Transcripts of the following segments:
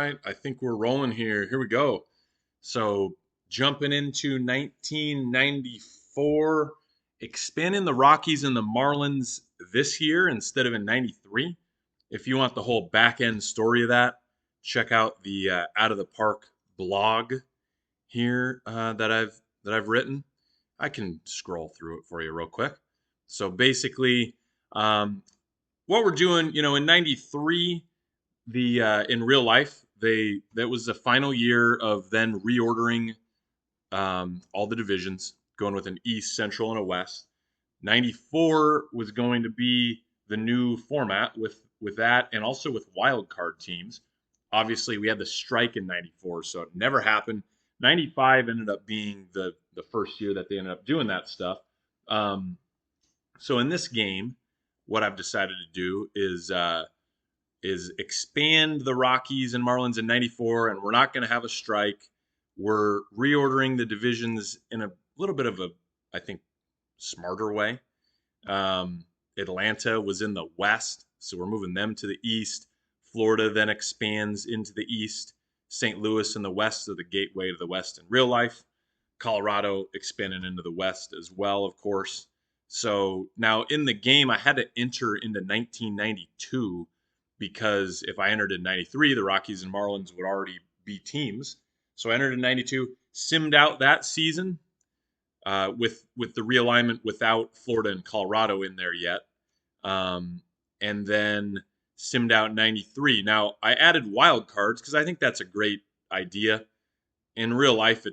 right, I think we're rolling here. Here we go. So, jumping into 1994, expanding the Rockies and the Marlins this year instead of in 93. If you want the whole back end story of that, check out the Out of the Park blog here that I've written. I can scroll through it for you real quick. So basically, um, what we're doing, in '93, the in real life, that was the final year of then reordering all the divisions, going with an East, Central, and a West. '94 was going to be the new format with that, and also with wild card teams. Obviously, we had the strike in '94, so it never happened. '95 ended up being the first year that they ended up doing that stuff. Um, so in this game, what I've decided to do is expand the Rockies and Marlins in '94, and we're not going to have a strike. We're reordering the divisions in a little bit of a, I think, smarter way. Atlanta was in the West, so we're moving them to the East. Florida then expands into the East. St. Louis in the West, so the gateway to the West in real life. Colorado expanding into the West as well, of course. So now in the game, I had to enter into 1992 because if I entered in '93, the Rockies and Marlins would already be teams. So I entered in '92, simmed out that season with the realignment without Florida and Colorado in there yet, and then simmed out '93. Now I added wild cards because I think that's a great idea. In real life,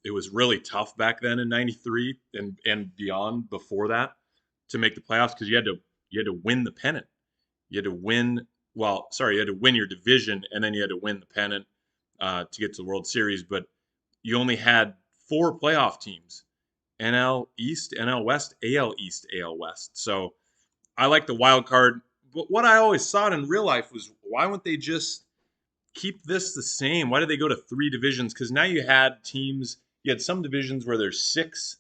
it was really tough back then in '93 and beyond before that to make the playoffs because you had to win the pennant. You had to win. Well, sorry, you had to win your division and then you had to win the pennant to get to the World Series. But you only had four playoff teams: NL East, NL West, AL East, AL West. So I like the wild card. But what I always saw in real life was why wouldn't they just keep this the same? Why did they go to three divisions? Because now you had some divisions where there's six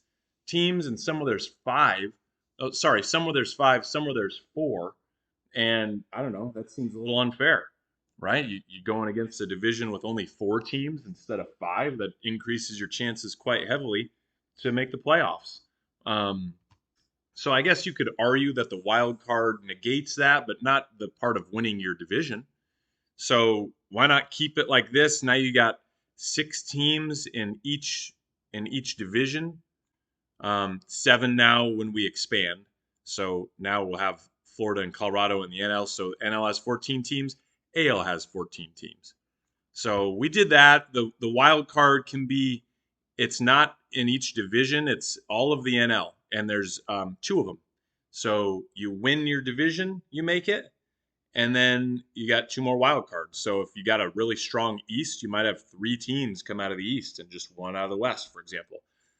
teams and some where there's five. Oh, sorry, some where there's five, some where there's four. And I don't know, that seems a little unfair, right? You going against a division with only four teams instead of five, that increases your chances quite heavily to make the playoffs. Um, so I guess you could argue that the wild card negates that, but not the part of winning your division. So why not keep it like this? Now you got six teams in each division. Seven now when we expand. So now we'll have Florida and Colorado in the NL. So NL has 14 teams. AL has 14 teams. So we did that. The wild card can be. It's not in each division. It's all of the NL, and there's two of them. So you win your division, you make it, and then you got two more wild cards. So if you got a really strong East, you might have three teams come out of the East and just one out of the West, for example.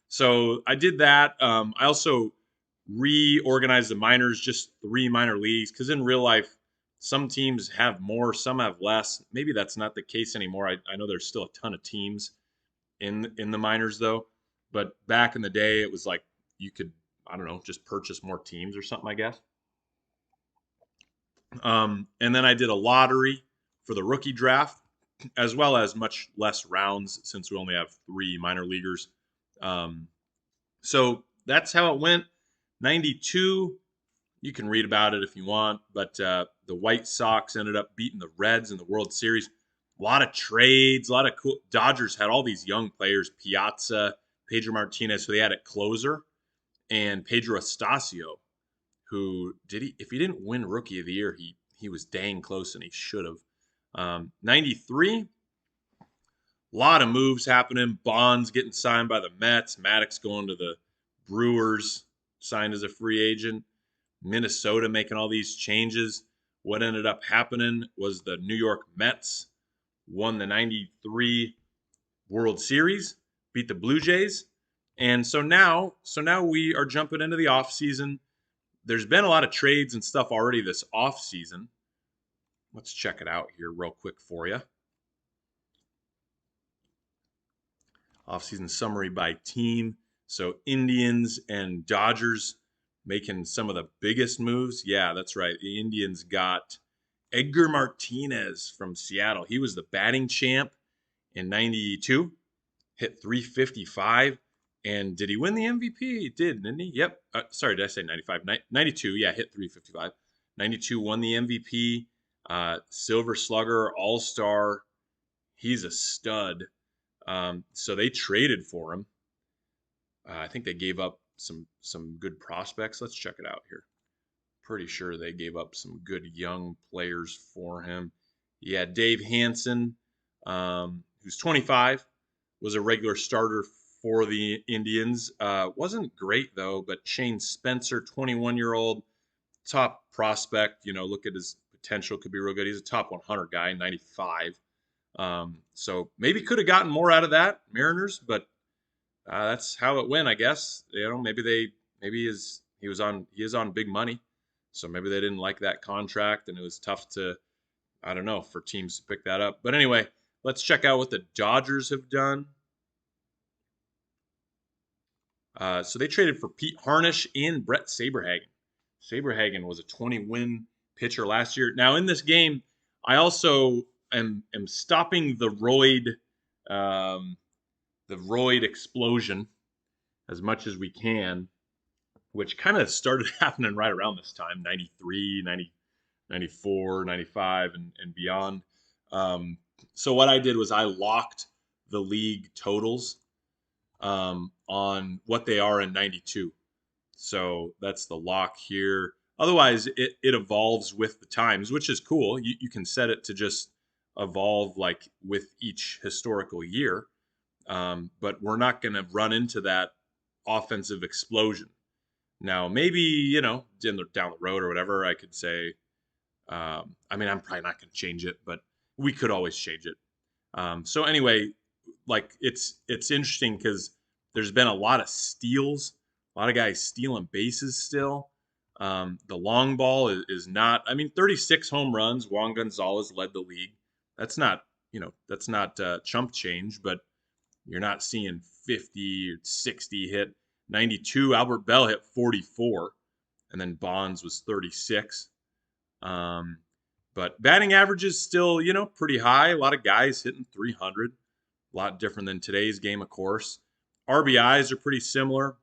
So I did that. I also reorganized the minors, just three minor leagues, because in real life, some teams have more, some have less. Maybe that's not the case anymore. I know there's still a ton of teams in the minors though, but back in the day, it was like you could, I don't know, just purchase more teams or something, I guess. And then I did a lottery for the rookie draft, as well as much less rounds since we only have three minor leaguers. Um, so that's how it went. '92, you can read about it if you want, but the White Sox ended up beating the Reds in the World Series. A lot of trades, a lot of cool. Dodgers had all these young players: Piazza, Pedro Martinez, who they had at closer, and Pedro Estacio, who did he? If he didn't win Rookie of the Year, he was dang close, and he should have. '93, a lot of moves happening. Bonds getting signed by the Mets. Maddox going to the Brewers, signed as a free agent. Minnesota making all these changes. What ended up happening was the New York Mets won the '93 World Series, beat the Blue Jays, and so now we are jumping into the off season. There's been a lot of trades and stuff already this off season. Let's check it out here real quick for you. Offseason summary by team. So Indians and Dodgers making some of the biggest moves. Yeah, that's right. The Indians got Edgar Martinez from Seattle. He was the batting champ in 92, hit 355. And did he win the MVP? He did, didn't he? Yep. Sorry, did I say 95? 92, yeah, hit 355. 92 won the MVP. Silver Slugger, All Star. He's a stud. So they traded for him. I think they gave up some good prospects. Let's check it out here. Pretty sure they gave up some good young players for him. Yeah, Dave Hansen, who's 25, was a regular starter for the Indians. Wasn't great though, but Shane Spencer, 21-year-old, top prospect. Look at his potential, could be real good. He's a top 100 guy, 95. So maybe could have gotten more out of that Mariners, but that's how it went, I guess. Maybe he is on big money, so maybe they didn't like that contract, and it was tough to, I don't know, for teams to pick that up. But anyway, let's check out what the Dodgers have done. So they traded for Pete Harnish and Brett Saberhagen. Saberhagen was a 20-win pitcher last year. Now in this game, I also am stopping the roid explosion as much as we can, which kind of started happening right around this time, 93, 90, 94, 95, and beyond. So what I did was I locked the league totals on what they are in 92. So that's the lock here. Otherwise, it evolves with the times, which is cool. You can set it to just evolve like with each historical year. But we're not going to run into that offensive explosion. Now, maybe, down the road or whatever, I could say, I'm probably not going to change it, but we could always change it. So anyway, like it's interesting because there's been a lot of steals, a lot of guys stealing bases still. The long ball is not, 36 home runs. Juan Gonzalez led the league. That's not, chump change, but you're not seeing 50 or 60 hit. 92, Albert Bell hit 44, and then Bonds was 36. But batting average is still, pretty high. A lot of guys hitting 300. A lot different than today's game, of course. RBIs are pretty similar.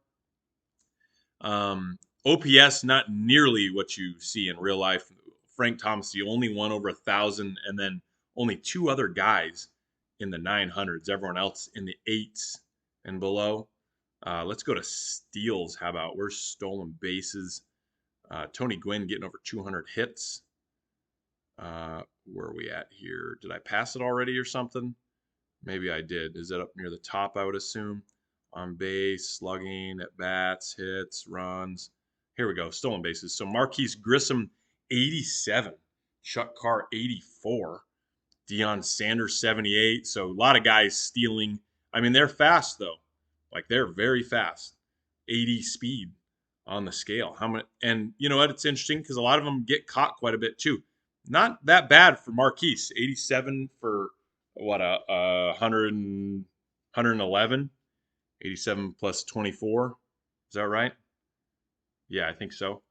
OPS, not nearly what you see in real life. Frank Thomas, the only one over 1,000, and then only two other guys in the 900s. Everyone else in the 8s and below. Let's go to steals. How about where's stolen bases? Tony Gwynn getting over 200 hits. Where are we at here? Did I pass it already or something? Maybe I did. Is it up near the top, I would assume? On base, slugging, at bats, hits, runs. Here we go. Stolen bases. So Marquise Grissom, 87. Chuck Carr, 84. Deion Sanders, 78. So a lot of guys stealing. They're fast, though. Like, they're very fast. 80 speed on the scale. How many? And you know what? It's interesting because a lot of them get caught quite a bit, too. Not that bad for Marquise. 87 for, what, 111? 87 plus 24. Is that right? Yeah, I think so.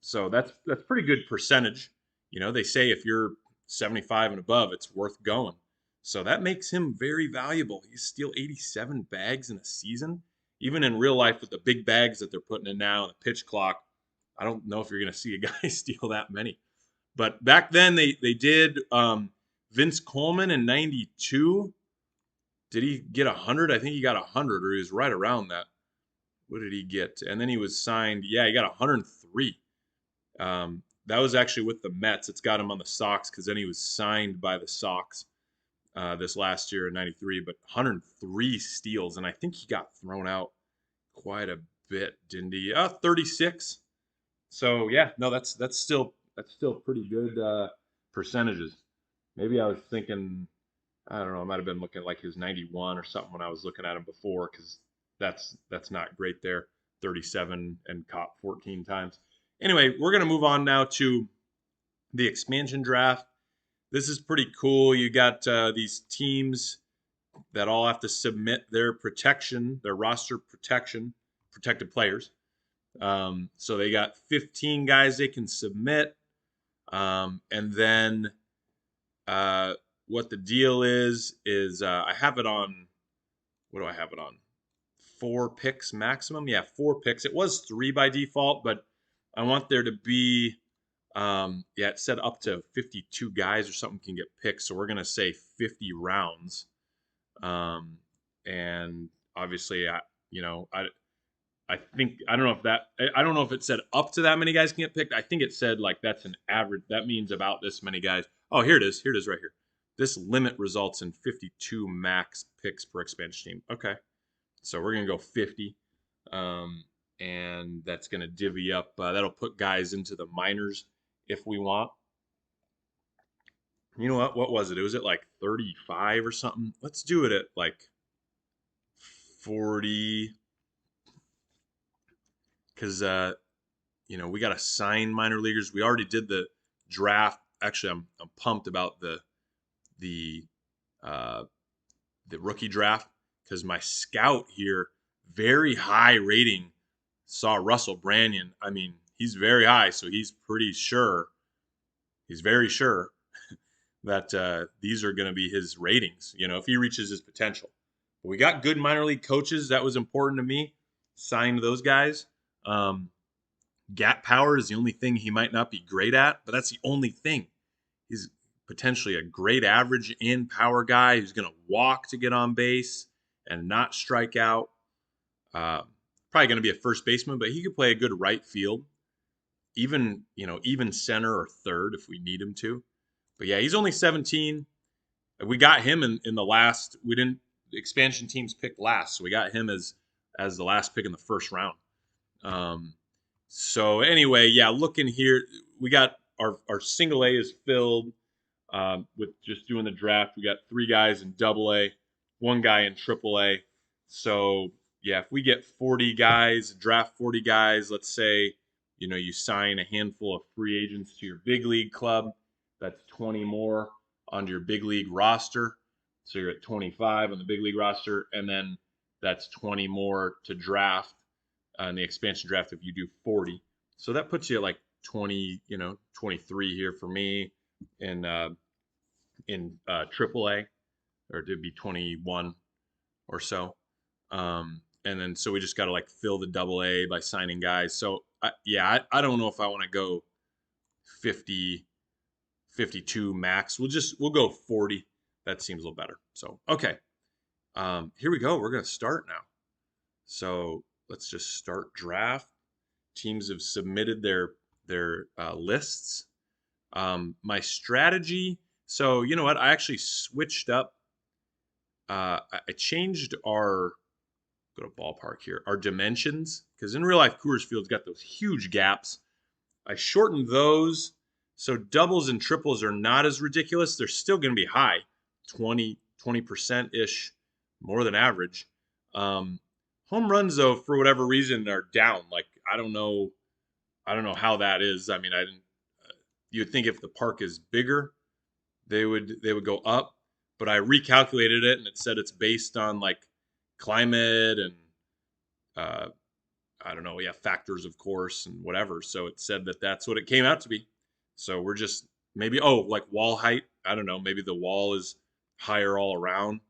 So that's pretty good percentage. They say if you're 75 and above, it's worth going. So that makes him very valuable. You steal 87 bags in a season. Even in real life with the big bags that they're putting in now and the pitch clock, I don't know if you're going to see a guy steal that many. But back then they did. Vince Coleman in 92. Did he get 100? I think he got 100, or he was right around that. What did he get? And then he was signed. Yeah, he got 103. That was actually with the Mets. It's got him on the Sox because then he was signed by the Sox this last year in 93. But 103 steals, and I think he got thrown out quite a bit, didn't he? 36. So yeah, no, that's still pretty good percentages. Maybe I was thinking, I don't know, I might have been looking like his 91 or something when I was looking at him before, because that's not great there. 37 and caught 14 times. Anyway, we're going to move on now to the expansion draft. This is pretty cool. You got these teams that all have to submit their protection, their roster protection, protected players. So they got 15 guys they can submit. And then uh, what the deal is I have it on, what do I have it on? 4 picks maximum. Yeah, 4 picks. It was 3 by default, but I want there to be, yeah, it said up to 52 guys or something can get picked. So we're gonna say 50 rounds. Um, and obviously, you know, I think I don't know if that I don't know if it said up to that many guys can get picked. I think it said like that's an average. That means about this many guys. Oh, here it is. Here it is right here. This limit results in 52 max picks per expansion team. Okay, so we're gonna go 50, and that's gonna divvy up. That'll put guys into the minors if we want. You know what? What was it? It was at like 35 or something. Let's do it at like 40, because you know, we got to sign minor leaguers. We already did the draft. Actually, I'm pumped about the uh, the rookie draft because my scout here, very high rating, saw Russell Brandon. I mean, he's very high, so he's pretty sure. He's very sure that these are going to be his ratings. You know, if he reaches his potential. But we got good minor league coaches. That was important to me. Signed those guys. Um, Gap power is the only thing he might not be great at, but that's the only thing. He's potentially a great average and power guy who's going to walk to get on base and not strike out. Uh, Probably going to be a first baseman, but he could play a good right field, even even center or third if we need him to. But yeah, he's only 17. We got him in the last. We didn't. The expansion teams picked last, so we got him as the last pick in the first round. Um, so anyway, yeah, looking here, we got our single A is filled with just doing the draft. We got 3 guys in double A, 1 guy in triple A. So yeah, if we get 40 guys, draft 40 guys, let's say, you know, you sign a handful of free agents to your big league club, that's 20 more onto your big league roster. So you're at 25 on the big league roster, and then that's 20 more to draft in the expansion draft if you do 40. So that puts you at like 20, 23 here for me in AAA, or it'd be 21 or so. And then so we just got to like fill the double A by signing guys. So yeah, I don't know if I want to go 50, 52 max. We'll go 40. That seems a little better. So okay, here we go. We're gonna start now. So let's just start draft. Teams have submitted their lists. My strategy. So you know what? I actually switched up. I changed our go to ballpark here. Our dimensions, because in real life, Coors Field's got those huge gaps. I shortened those, so doubles and triples are not as ridiculous. They're still going to be high, 20% ish, more than average. Um, Home runs, though, for whatever reason, are down. Like I don't know how that is. I mean, I didn't. You'd think if the park is bigger, they would go up, but I recalculated it and it said it's based on like climate and uh, I don't know, yeah, factors of course and whatever. So it said that that's what it came out to be. So we're just maybe like wall height. I don't know. Maybe the wall is higher all around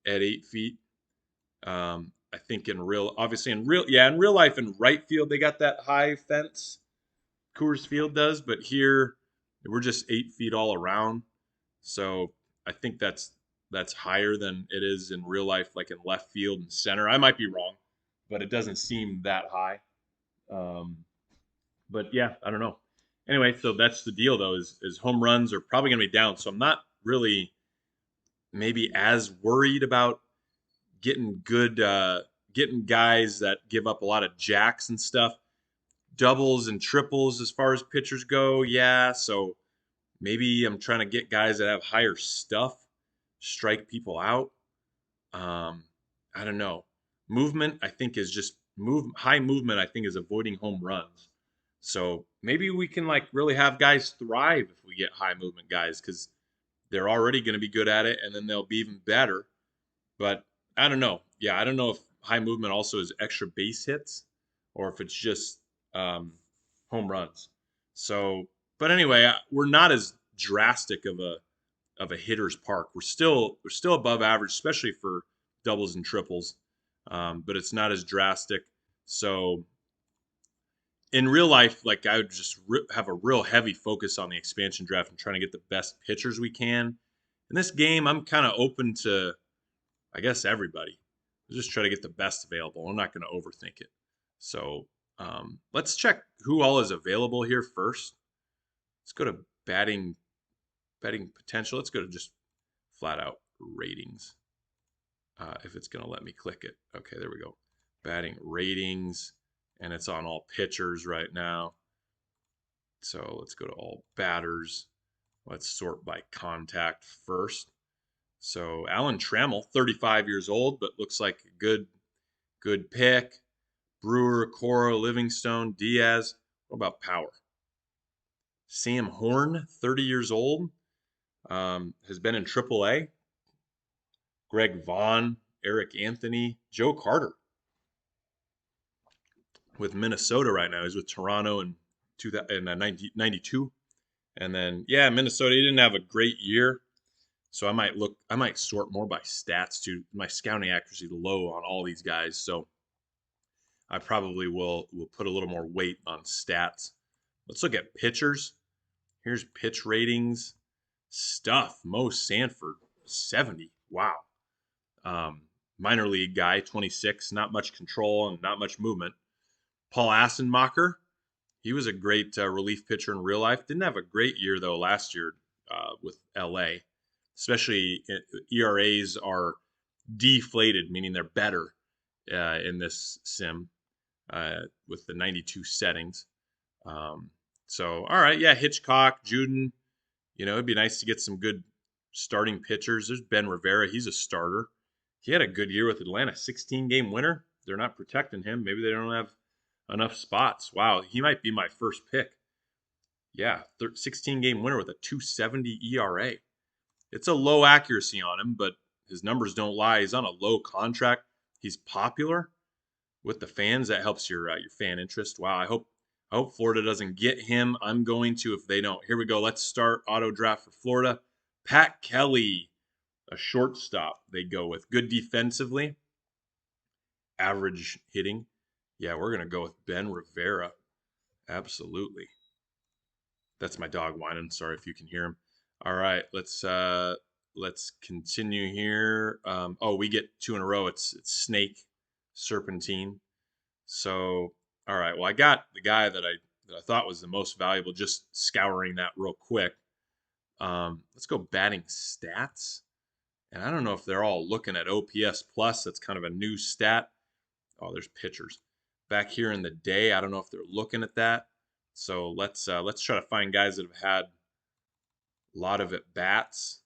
at 8 feet. I think obviously in real life in right field they got that high fence. Coors Field does, but here we're just 8 feet all around. So I think that's higher than it is in real life, like in left field and center. I might be wrong, but it doesn't seem that high. Um, but yeah, I don't know. Anyway, so that's the deal though, is home runs are probably gonna be down. So I'm not really maybe as worried about getting getting guys that give up a lot of jacks and stuff. Doubles and triples as far as pitchers go, yeah. So maybe I'm trying to get guys that have higher stuff, strike people out. Um, I don't know. Movement, I think, is just high movement, I think, is avoiding home runs. So maybe we can like really have guys thrive if we get high movement guys because they're already going to be good at it and then they'll be even better. But I don't know. Yeah, I don't know if high movement also is extra base hits or if it's just um, home runs. So, But anyway, we're not as drastic of a hitter's park. We're still above average, especially for doubles and triples, but it's not as drastic. So in real life, like I would just have a real heavy focus on the expansion draft and trying to get the best pitchers we can. In this game, I'm kind of open to, I guess, everybody. Just try to get the best available. I'm not going to overthink it. So let's check who all is available here first. Let's go to betting potential. Let's go to just flat out ratings. If it's going to let me click it. Okay, there we go. Batting ratings, and it's on all pitchers right now. So let's go to all batters. Let's sort by contact first. So Alan Trammell, 35 years old, but looks like a good pick. Brewer, Cora, Livingstone, Diaz. What about power? Sam Horn, 30 years old, has been in AAA. Greg Vaughn, Eric Anthony, Joe Carter with Minnesota right now. He's with Toronto in 1992. And then, yeah, Minnesota, he didn't have a great year. So I might sort more by stats too. My scouting accuracy low on all these guys. So I probably will put a little more weight on stats. Let's look at pitchers. Here's pitch ratings. Stuff. Mo Sanford, 70. Wow. Minor league guy, 26. Not much control and not much movement. Paul Assenmacher, he was a great relief pitcher in real life. Didn't have a great year, though, last year with LA. Especially ERAs are deflated, meaning they're better in this sim with the 92 settings. So, all right, yeah, Hitchcock, Juden. It'd be nice to get some good starting pitchers. There's Ben Rivera. He's a starter. He had a good year with Atlanta, 16-game winner. They're not protecting him. Maybe they don't have enough spots. Wow, he might be my first pick. Yeah, 16-game winner with a 2.70 ERA. It's a low accuracy on him, but his numbers don't lie. He's on a low contract. He's popular with the fans. That helps your fan interest. Wow, I hope Florida doesn't get him. I'm going to if they don't. Here we go. Let's start auto draft for Florida. Pat Kelly, a shortstop they go with. Good defensively, average hitting. Yeah, we're going to go with Ben Rivera. Absolutely. That's my dog whining. Sorry if you can hear him. All right, let's continue here. We get two in a row. It's Snake, Serpentine. So, all right. Well, I got the guy that I thought was the most valuable. Just scouring that real quick. Let's go batting stats. And I don't know if they're all looking at OPS plus. That's kind of a new stat. Oh, there's pitchers back here in the day. I don't know if they're looking at that. So let's try to find guys that have had a lot of at bats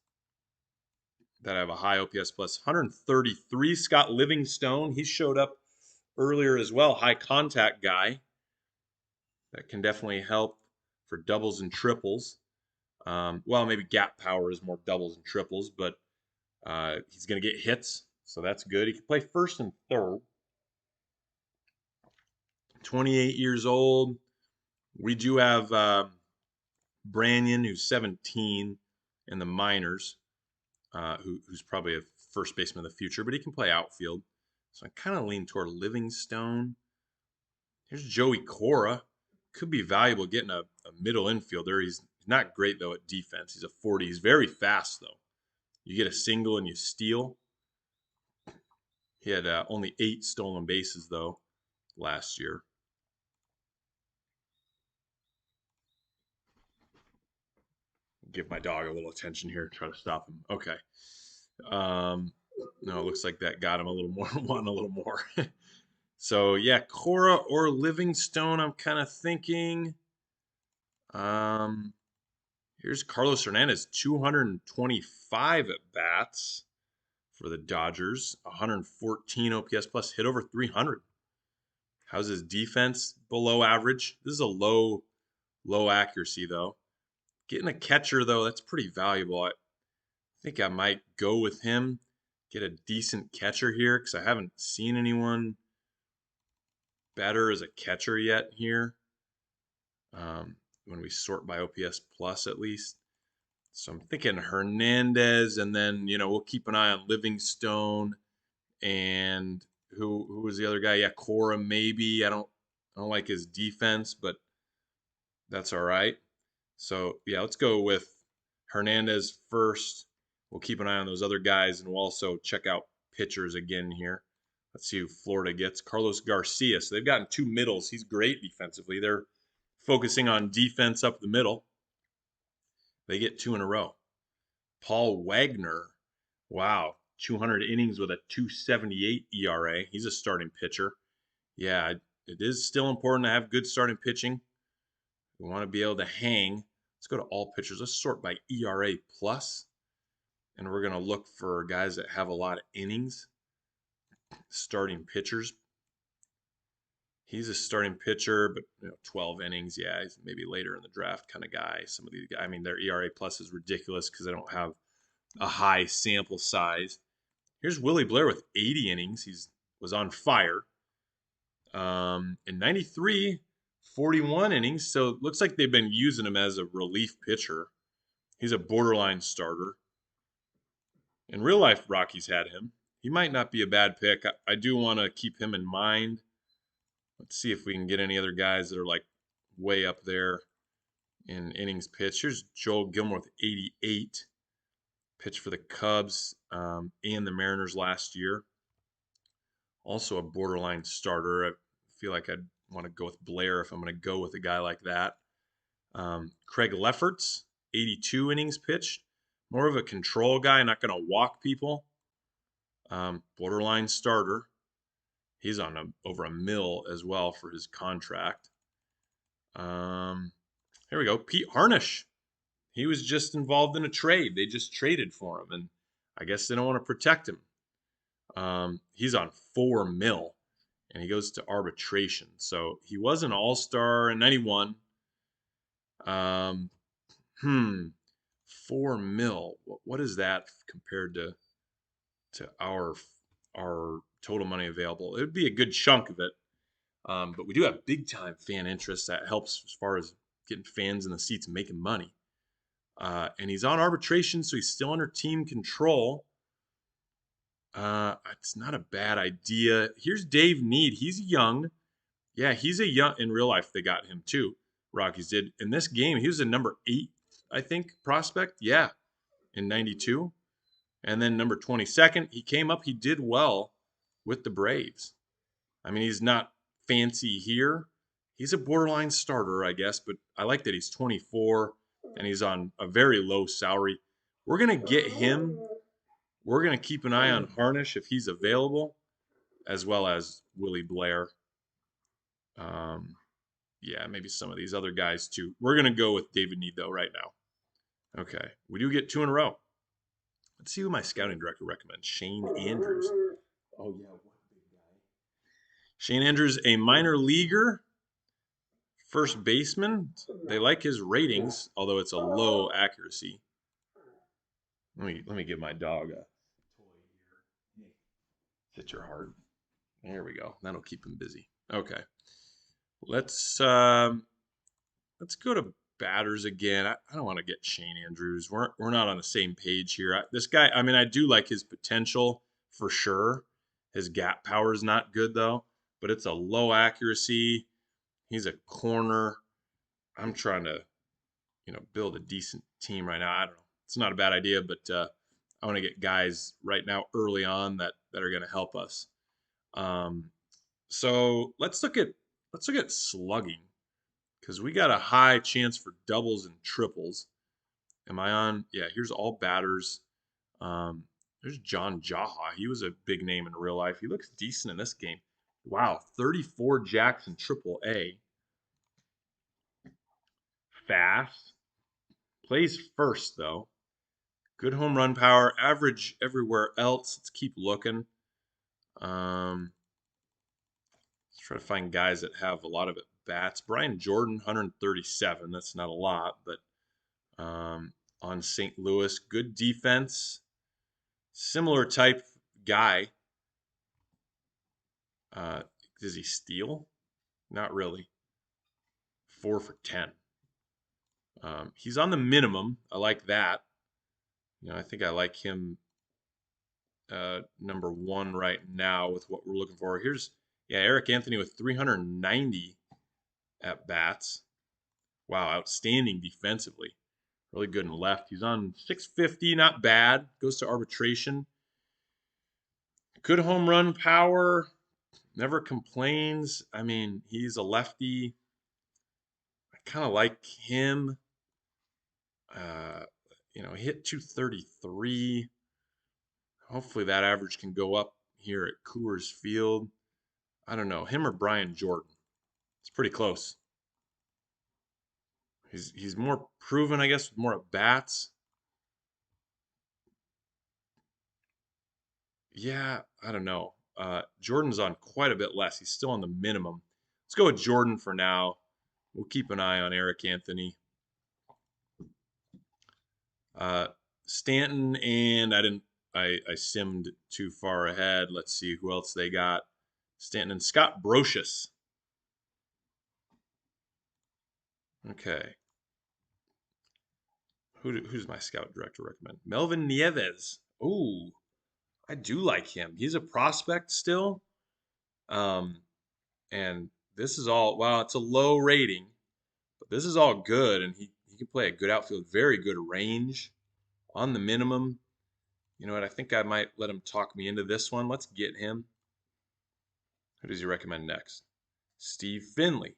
that have a high OPS plus. 133. Scott Livingstone. He showed up earlier as well. High contact guy. That can definitely help for doubles and triples. Well, maybe gap power is more doubles and triples, but he's going to get hits, so that's good. He can play first and third. 28 years old. We do have Branyan, who's 17 in the minors, who's probably a first baseman of the future, but he can play outfield. So I kind of lean toward Livingstone. Here's Joey Cora. Could be valuable getting a middle infielder. He's not great, though, at defense. He's a 40. He's very fast, though. You get a single and you steal. He had only 8 stolen bases, though, last year. Give my dog a little attention here. Try to stop him. Okay. No, it looks like that got him a little more. Wanting a little more. So, yeah, Cora or Livingstone, I'm kind of thinking. Here's Carlos Hernandez, 225 at bats for the Dodgers, 114 OPS plus, hit over 300. How's his defense? Below average. This is a low accuracy, though. Getting a catcher, though, that's pretty valuable. I think I might go with him, get a decent catcher here, because I haven't seen anyone better as a catcher yet here. when we sort by OPS plus at least. So I'm thinking Hernandez, and then we'll keep an eye on Livingstone and who was the other guy? Yeah, Cora maybe. I don't like his defense, but that's all right. So yeah, let's go with Hernandez first. We'll keep an eye on those other guys, and we'll also check out pitchers again here. Let's see who Florida gets. Carlos Garcia. So they've gotten two middles. He's great defensively. They're focusing on defense up the middle. They get two in a row. Paul Wagner. Wow. 200 innings with a 278 ERA. He's a starting pitcher. Yeah, it is still important to have good starting pitching. We want to be able to hang. Let's go to all pitchers. Let's sort by ERA plus. And we're going to look for guys that have a lot of innings. Starting pitchers. He's a starting pitcher, but 12 innings. Yeah, he's maybe later in the draft kind of guy. Some of these guys, I mean, their ERA plus is ridiculous because they don't have a high sample size. Here's Willie Blair with 80 innings. Was on fire. In 93, 41 innings. So it looks like they've been using him as a relief pitcher. He's a borderline starter. In real life, Rockies had him. He might not be a bad pick. I do want to keep him in mind. Let's see if we can get any other guys that are like way up there in innings pitched. Here's Joel Gilmore with 88. Pitched for the Cubs and the Mariners last year. Also a borderline starter. I feel like I'd want to go with Blair if I'm going to go with a guy like that. Craig Lefferts, 82 innings pitched. More of a control guy, not going to walk people. Borderline starter. He's on over a mil as well for his contract. Here we go. Pete Harnish. He was just involved in a trade. They just traded for him, and I guess they don't want to protect him. He's on 4 mil, and he goes to arbitration. So he was an all-star in 91. 4 mil. What is that compared to our total money available? It would be a good chunk of it. But we do have big-time fan interest that helps as far as getting fans in the seats and making money. And he's on arbitration, so he's still under team control. It's not a bad idea. Here's Dave Need. He's young. Yeah, he's a young. In real life, they got him too. Rockies did. In this game, he was a number 8, I think, prospect. Yeah, in 92. And then number 22nd, he came up. He did well with the Braves. I mean, he's not fancy here. He's a borderline starter, I guess, but I like that he's 24 and he's on a very low salary. We're going to get him. We're going to keep an eye on Harnish if he's available, as well as Willie Blair. Yeah, maybe some of these other guys too. We're going to go with David Need, though, right now. Okay, we do get 2 in a row. Let's see who my scouting director recommends. Shane Andrews. Oh, yeah, what big guy. Shane Andrews, a minor leaguer, first baseman. They like his ratings, although it's a low accuracy. Let me give my dog a toy here. Hit your heart. There we go. That'll keep him busy. Okay. Let's go to batters again. I don't want to get Shane Andrews. We're not on the same page here. This guy, I mean, I do like his potential for sure. His gap power is not good though, but it's a low accuracy. He's a corner. I'm trying to, build a decent team right now. I don't know. It's not a bad idea, but I want to get guys right now early on that are going to help us. So let's look at slugging, because we got a high chance for doubles and triples. Am I on? Yeah, here's all batters. There's John Jaha. He was a big name in real life. He looks decent in this game. Wow, 34 jacks in Triple A. Fast. Plays first, though. Good home run power. Average everywhere else. Let's keep looking. Let's try to find guys that have a lot of at-bats. Brian Jordan, 137. That's not a lot, but on St. Louis, good defense. Similar type guy. Does he steal? Not really. 4 for 10. He's on the minimum. I like that. I think I like him number one right now with what we're looking for. Yeah, Eric Anthony with 390 at bats. Wow, outstanding defensively. Really good in left. He's on 650, not bad. Goes to arbitration. Good home run power. Never complains. I mean, he's a lefty. I kind of like him. Uh, he hit 233. Hopefully that average can go up here at Coors Field. I don't know, him or Brian Jordan. It's pretty close. He's more proven, I guess, with more at bats. Yeah, I don't know. Jordan's on quite a bit less. He's still on the minimum. Let's go with Jordan for now. We'll keep an eye on Eric Anthony. Stanton and I simmed too far ahead. Let's see who else they got. Stanton and Scott Brocious. Okay. Who's my scout director recommend? Melvin Nieves. Ooh, I do like him. He's a prospect still. Um, and this is all, well, it's a low rating, but this is all good. And he can play a good outfield, very good range on the minimum. You know what? I think I might let him talk me into this one. Let's get him. Who does he recommend next? Steve Finley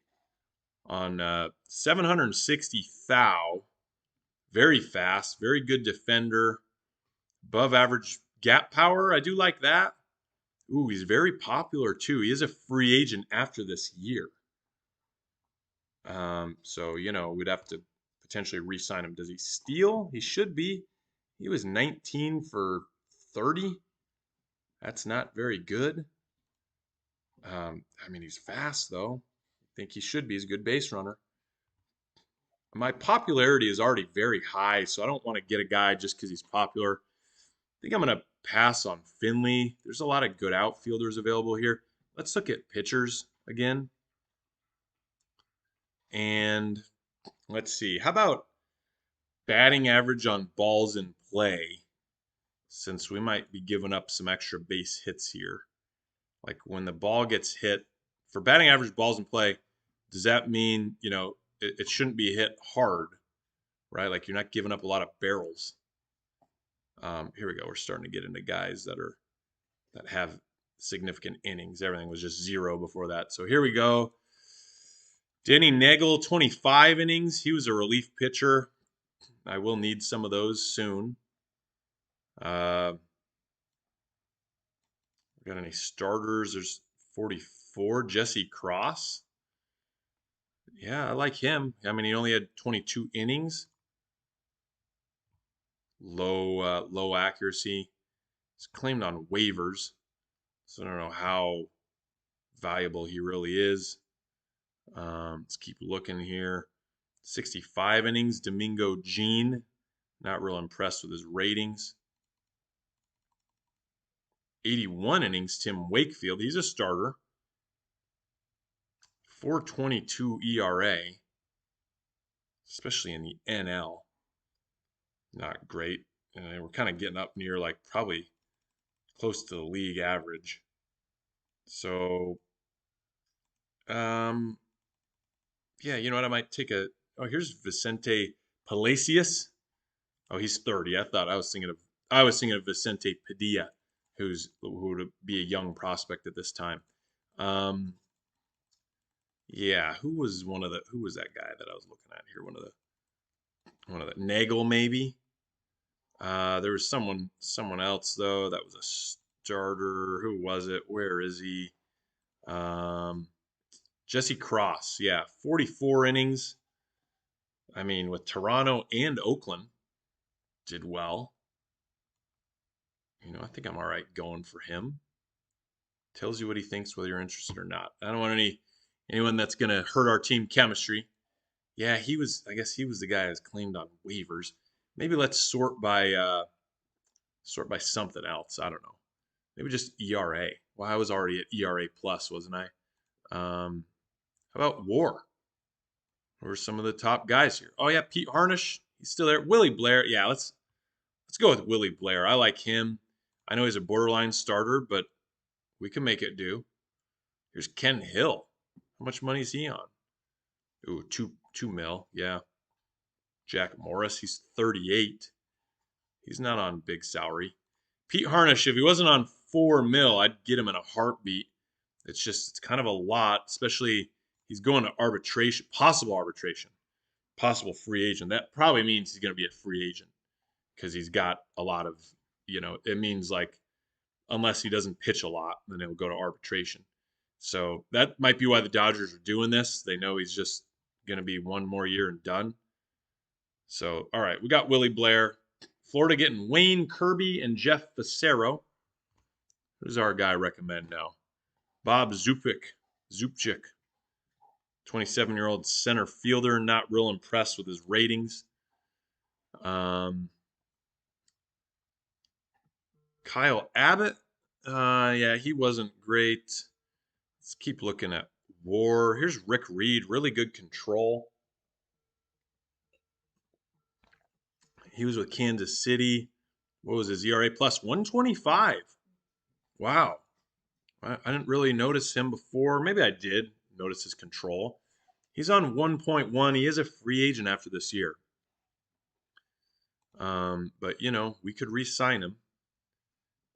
on 760 thou. Very fast, very good defender, above average gap power. I do like that. Ooh, he's very popular too. He is a free agent after this year. So, we'd have to potentially re-sign him. Does he steal? He should be. He was 19 for 30. That's not very good. I mean, he's fast though. I think he should be. He's a good base runner. My popularity is already very high, so I don't want to get a guy just because he's popular. I think I'm going to pass on Finley. There's a lot of good outfielders available here. Let's look at pitchers again. And let's see. How about batting average on balls in play? Since we might be giving up some extra base hits here. Like when the ball gets hit, for batting average balls in play, does that mean, it shouldn't be hit hard, right? Like you're not giving up a lot of barrels. Here we go. We're starting to get into guys that have significant innings. Everything was just 0 before that. So here we go. Denny Nagel, 25 innings. He was a relief pitcher. I will need some of those soon. Got any starters? There's 44. Jesse Cross. Yeah, I like him. I mean, he only had 22 innings. Low accuracy. He's claimed on waivers, so I don't know how valuable he really is. Let's keep looking here. 65 innings, Domingo Jean. Not real impressed with his ratings. 81 innings, Tim Wakefield. He's a starter. 4.22 ERA, especially in the NL. Not great. And we're kind of getting up near like probably close to the league average. So, yeah, you know what? I might take a. Oh, here's Vicente Palacios. Oh, he's 30. I was thinking of Vicente Padilla, who would be a young prospect at this time. Um, yeah, who was that guy that I was looking at here? One of the Nagel maybe. There was someone else though that was a starter. Who was it? Where is he? Um, Jesse Cross. Yeah, 44 innings. I mean, with Toronto and Oakland, did well. I think I'm all right going for him. Tells you what he thinks, whether you're interested or not. I don't want anyone that's gonna hurt our team chemistry. Yeah, I guess he was the guy that's claimed on waivers. Maybe let's sort by something else. I don't know. Maybe just ERA. Well, I was already at ERA plus, wasn't I? How about WAR? Who are some of the top guys here? Oh yeah, Pete Harnish, he's still there. Willie Blair, yeah, let's go with Willie Blair. I like him. I know he's a borderline starter, but we can make it do. Here's Ken Hill. How much money is he on? Ooh, two mil. Yeah. Jack Morris, he's 38. He's not on big salary. Pete Harnish, if he wasn't on 4 mil, I'd get him in a heartbeat. It's kind of a lot, especially he's going to arbitration, possible free agent. That probably means he's going to be a free agent because he's got a lot of, it means like unless he doesn't pitch a lot, then he'll go to arbitration. So that might be why the Dodgers are doing this. They know he's just going to be one more year and done. So, all right, we got Willie Blair. Florida getting Wayne Kirby and Jeff Facero. Who does our guy recommend now? Bob Zupchik, 27-year-old center fielder. Not real impressed with his ratings. Kyle Abbott. Yeah, he wasn't great. Let's keep looking at WAR. Here's Rick Reed. Really good control. He was with Kansas City. What was his ERA? Plus 125. Wow. I didn't really notice him before. Maybe I did notice his control. He's on 1.1. He is a free agent after this year. But, we could re-sign him.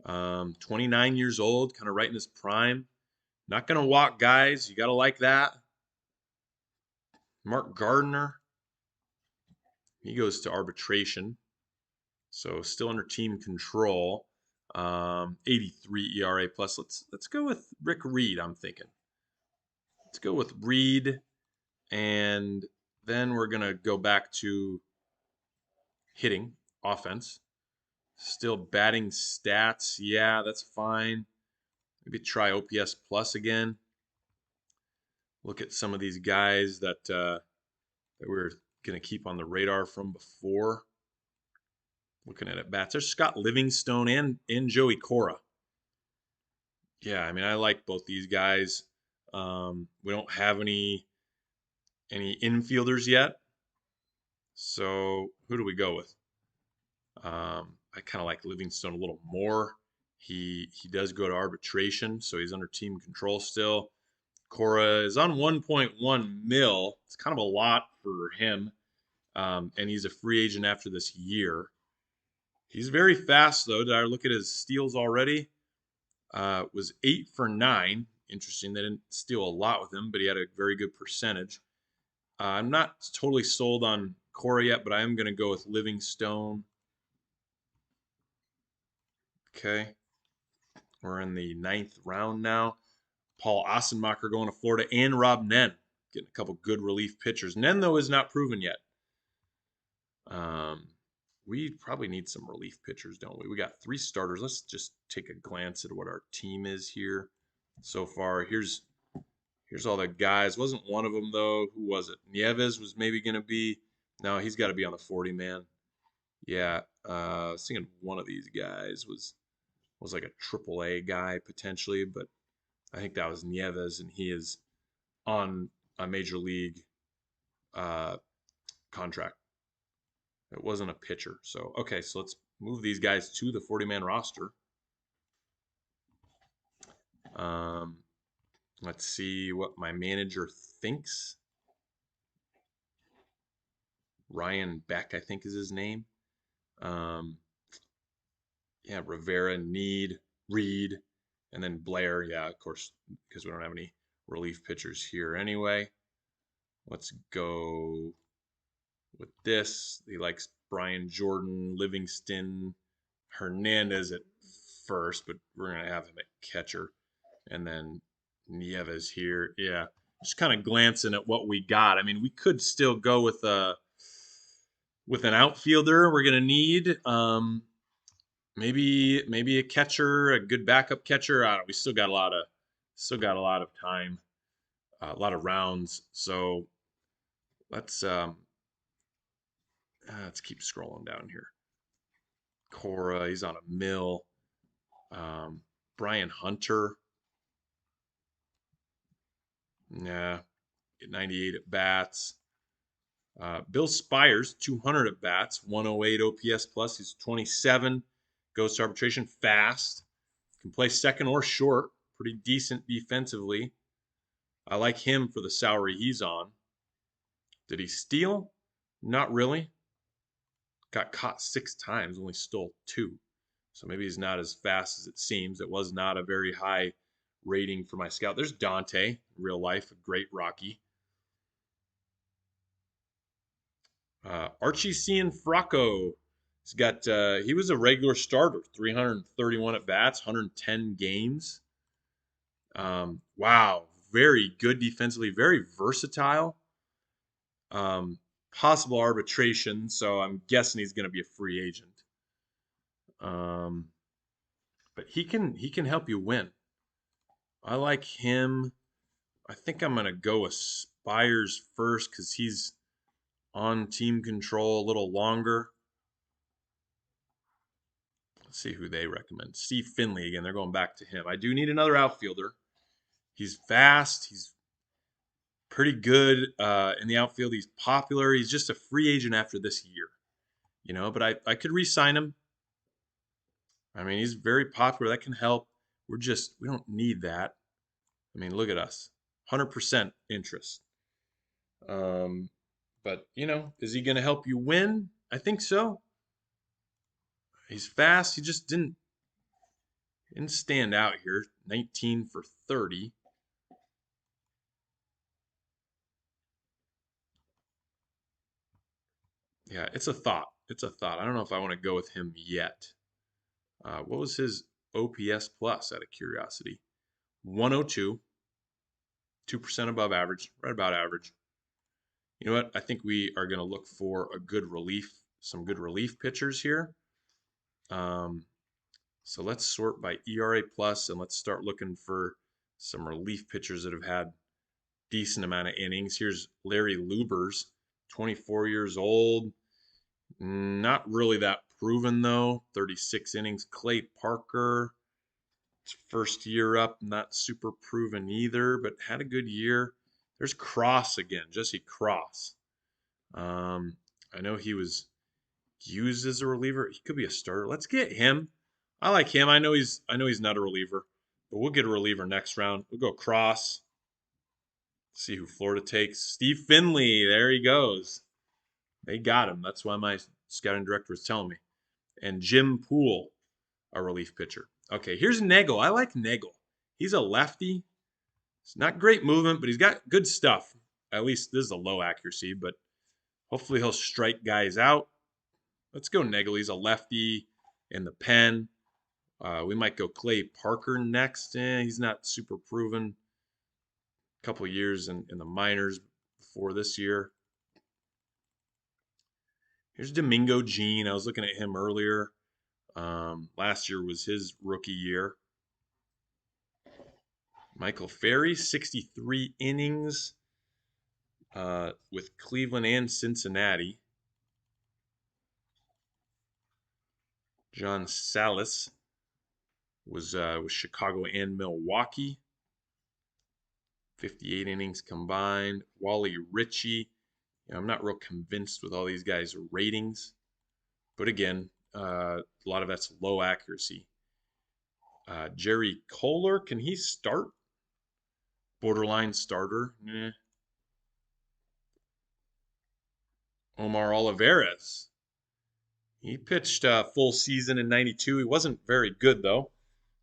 29 years old, kind of right in his prime. Not going to walk guys. You got to like that. Mark Gardner. He goes to arbitration. So still under team control. 83 ERA plus. Let's go with Rick Reed, I'm thinking. Let's go with Reed. And then we're going to go back to hitting, offense. Still batting stats. Yeah, that's fine. Maybe try OPS plus again. Look at some of these guys that we're going to keep on the radar from before. Looking at bats. There's Scott Livingstone and Joey Cora. Yeah, I mean, I like both these guys. We don't have any infielders yet. So who do we go with? I kind of like Livingstone a little more. He does go to arbitration, so he's under team control still. Cora is on 1.1 mil. It's kind of a lot for him. And he's a free agent after this year. He's very fast, though. Did I look at his steals already? Was 8 for 9. Interesting. They didn't steal a lot with him, but he had a very good percentage. I'm not totally sold on Cora yet, but I am going to go with Livingstone. Okay. We're in the 9th round now. Paul Ossenmacher going to Florida and Rob Nen getting a couple good relief pitchers. Nen, though, is not proven yet. We probably need some relief pitchers, don't we? We got 3 starters. Let's just take a glance at what our team is here so far. Here's all the guys. Wasn't one of them, though. Who was it? Nieves was maybe going to be. No, he's got to be on the 40-man. Yeah, I was thinking one of these guys was like a AAA guy potentially, but I think that was Nieves, and he is on a major league contract. It wasn't a pitcher. So, okay, so let's move these guys to the 40-man roster. Let's see what my manager thinks. Ryan Beck, I think is his name. Yeah, Rivera, Need, Reed, and then Blair. Yeah, of course, because we don't have any relief pitchers here anyway. Let's go with this. He likes Brian Jordan, Livingston, Hernandez at first, but we're going to have him at catcher. And then Nieves here. Yeah, just kind of glancing at what we got. I mean, we could still go with an outfielder we're going to need. Maybe a catcher, a good backup catcher. We still got a lot of time, a lot of rounds. So let's keep scrolling down here. Cora, he's on a mill. Brian Hunter, nah, 98 at bats. Bill Spires, 200 at bats, 108 OPS plus. He's 27, goes to arbitration, fast, can play second or short, pretty decent defensively. I like him for the salary he's on. Did he steal? Not really. Got caught 6 times, only stole 2. So maybe he's not as fast as it seems. It was not a very high rating for my scout. There's Dante, real life, a great Rocky. Archie Cianfrocco. He was a regular starter, 331 at bats, 110 games. Wow, very good defensively, very versatile. Possible arbitration, so I'm guessing he's going to be a free agent. But he can help you win. I like him. I think I'm going to go with Spires first because he's on team control a little longer. Let's see who they recommend. Steve Finley again. They're going back to him. I do need another outfielder. He's fast. He's pretty good in the outfield. He's popular. He's just a free agent after this year, but I could re-sign him. I mean, he's very popular. That can help. We don't need that. I mean, look at us. 100% interest. But, is he going to help you win? I think so. He's fast. He just didn't stand out here. 19 for 30. Yeah, it's a thought. I don't know if I want to go with him yet. What was his OPS plus out of curiosity? 102. 2% above average, right about average. You know what? I think we are going to look for some good relief pitchers here. So let's sort by ERA plus, and let's start looking for some relief pitchers that have had decent amount of innings. Here's Larry Lubers, 24 years old. Not really that proven, though. 36 innings. Clay Parker, first year up, not super proven either, but had a good year. There's Cross again, Jesse Cross. I know he was used as a reliever. He could be a starter. Let's get him. I like him. I know he's not a reliever, but we'll get a reliever next round. We'll go Cross. See who Florida takes. Steve Finley. There he goes. They got him. That's why my scouting director was telling me. And Jim Poole, a relief pitcher. Okay, here's Nagel. I like Nagel. He's a lefty. It's not great movement, but he's got good stuff. At least this is a low accuracy, but hopefully he'll strike guys out. Let's go Nagel. He's a lefty in the pen. We might go Clay Parker next. He's not super proven. A couple years in the minors before this year. Here's Domingo Jean. I was looking at him earlier. Last year was his rookie year. Michael Ferry, 63 innings with Cleveland and Cincinnati. John Salas was with Chicago and Milwaukee. 58 innings combined. Wally Ritchie. I'm not real convinced with all these guys' ratings. But again, a lot of that's low accuracy. Jerry Kohler, can he start? Borderline starter. Omar Olivares. He pitched a full season in 92. He wasn't very good, though.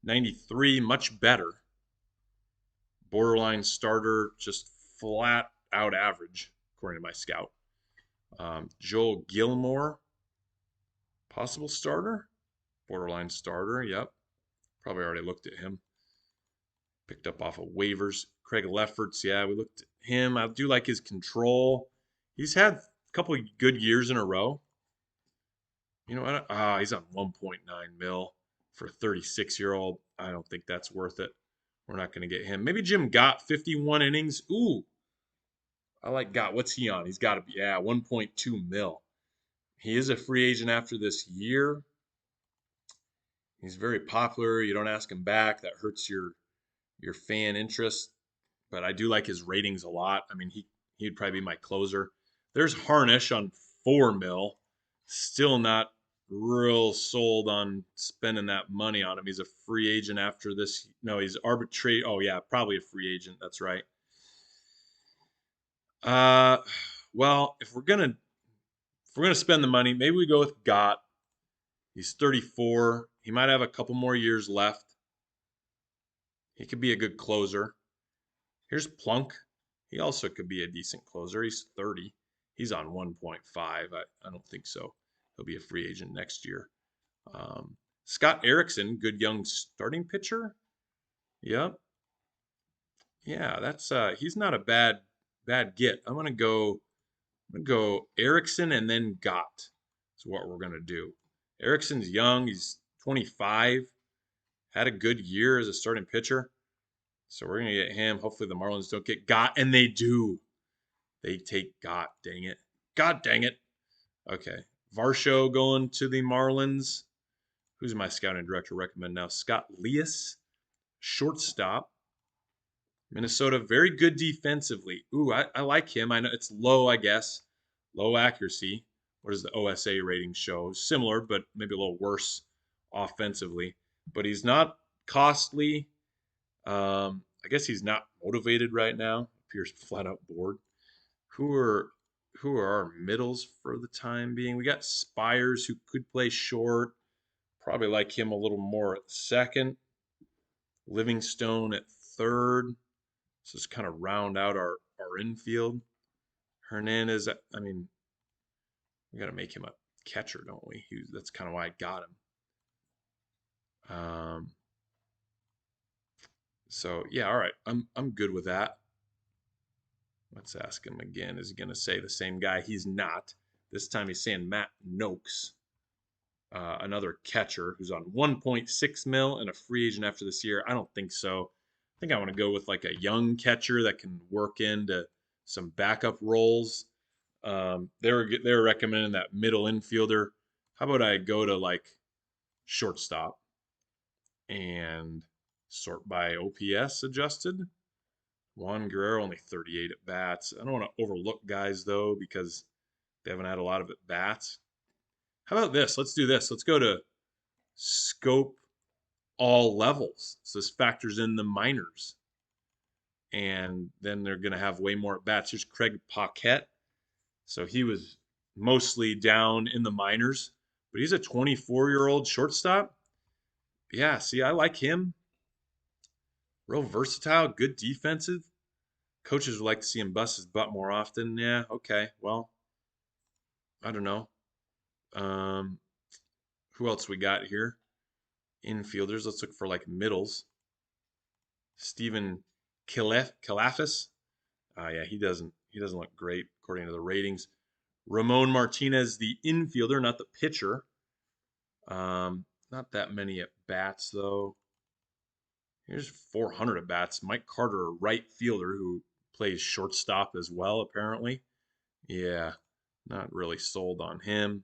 93, much better. Borderline starter, just flat out average, according to my scout. Joel Gilmore, possible starter. Borderline starter, yep. Probably already looked at him. Picked up off of waivers. Craig Lefferts, yeah, we looked at him. I do like his control. He's had a couple of good years in a row. You know what? He's on 1.9 mil for a 36-year-old. I don't think that's worth it. We're not going to get him. Maybe Jim Gott, 51 innings. Ooh, I like Gott. What's he on? He's got to be, 1.2 mil. He is a free agent after this year. He's very popular. You don't ask him back. That hurts your fan interest. But I do like his ratings a lot. I mean, he'd probably be my closer. There's Harnish on 4 mil. Still not real sold on spending that money on him. He's a free agent after this. No, he's arbitrate. Oh yeah, probably a free agent. That's right. Uh, well, if we're gonna spend the money, maybe we go with Gott. He's 34. He might have a couple more years left. He could be a good closer. Here's Plunk. He also could be a decent closer. He's 30. He's on 1.5. I don't think so. He'll be a free agent next year. Scott Erickson, good young starting pitcher. Yep. Yeah, that's he's not a bad get. I'm gonna go Erickson and then Gott. Is what we're gonna do. Erickson's young, he's 25, had a good year as a starting pitcher. So we're gonna get him. Hopefully the Marlins don't get Gott, and they do. They take Gott, dang it. God dang it. Okay. Varsho going to the Marlins. Who's my scouting director recommend now? Scott Leas, shortstop. Minnesota, very good defensively. Ooh, I like him. I know it's low, I guess. Low accuracy. What does the OSA rating show? Similar, but maybe a little worse offensively. But he's not costly. I guess he's not motivated right now. Appears flat out bored. Who are who are our middles for the time being? We got Spires who could play short. Probably like him a little more at second. Livingstone at third. So just kind of round out our infield. Hernandez, I mean, we got to make him a catcher, don't we? That's kind of why I got him. So yeah, all right, I'm good with that. Let's ask him again. Is he going to say the same guy? He's not. This time he's saying Matt Noakes, another catcher who's on 1.6 mil and a free agent after this year. I don't think so. I think I want to go with like a young catcher that can work into some backup roles. They were recommending that middle infielder. How about I go to like shortstop and sort by OPS adjusted? Juan Guerrero only 38 at bats. I don't want to overlook guys though because they haven't had a lot of at bats. How about this? Let's do this. Let's go to scope all levels. So this factors in the minors. And then they're going to have way more at bats. Here's Craig Paquette. So he was mostly down in the minors, but he's a 24-year-old shortstop. Yeah, see, I like him. Real versatile, good defensive. Coaches would like to see him bust his butt more often. Yeah, okay. Well, I don't know. Um, who else we got here? Infielders. Let's look for like middles. Stephen Kalafis. Yeah, he doesn't look great according to the ratings. Ramon Martinez, the infielder, not the pitcher. Not that many at bats though. Here's 400 at bats. Mike Carter, a right fielder who plays shortstop as well, apparently. Yeah, not really sold on him.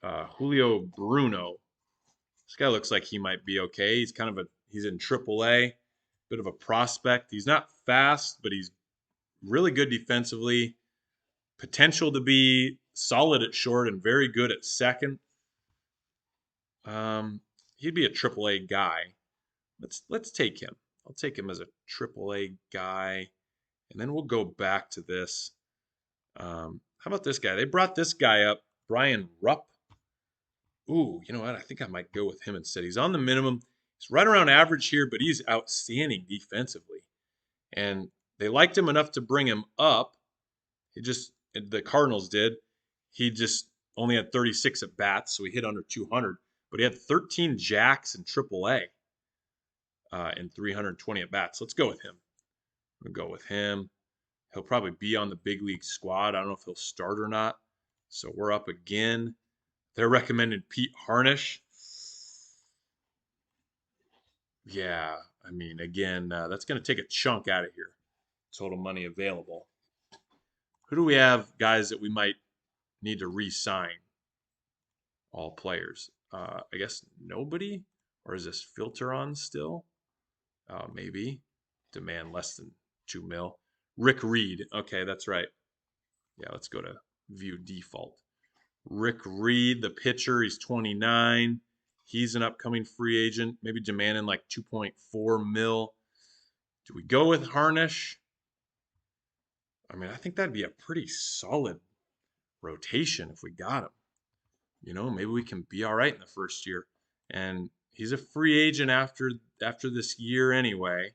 Julio Bruno. This guy looks like he might be okay. He's in AAA, bit of a prospect. He's not fast, but he's really good defensively. Potential to be solid at short and very good at second. Um, he'd be a AAA guy. Let's take him. I'll take him as a AAA guy, and then we'll go back to this. How about this guy? They brought this guy up, Brian Rupp. Ooh, you know what? I think I might go with him instead. He's on the minimum. He's right around average here, but he's outstanding defensively. And they liked him enough to bring him up. The Cardinals did. He just only had 36 at bats, so he hit under 200. But he had 13 jacks in AAA and 320 at bats. Let's go with him. I'm gonna go with him. He'll probably be on the big league squad. I don't know if he'll start or not. So we're up again. They're recommending Pete Harnish. Yeah, I mean, again, that's going to take a chunk out of here. Total money available. Who do we have, guys, that we might need to re-sign? All players. I guess nobody, or is this filter on still? Maybe. demand less than 2 mil. Rick Reed. Okay, that's right. Yeah, let's go to view default. Rick Reed, the pitcher, he's 29. He's an upcoming free agent, maybe demanding like 2.4 mil. Do we go with Harnish? I mean, I think that'd be a pretty solid rotation if we got him. Maybe we can be all right in the first year. And he's a free agent after this year anyway.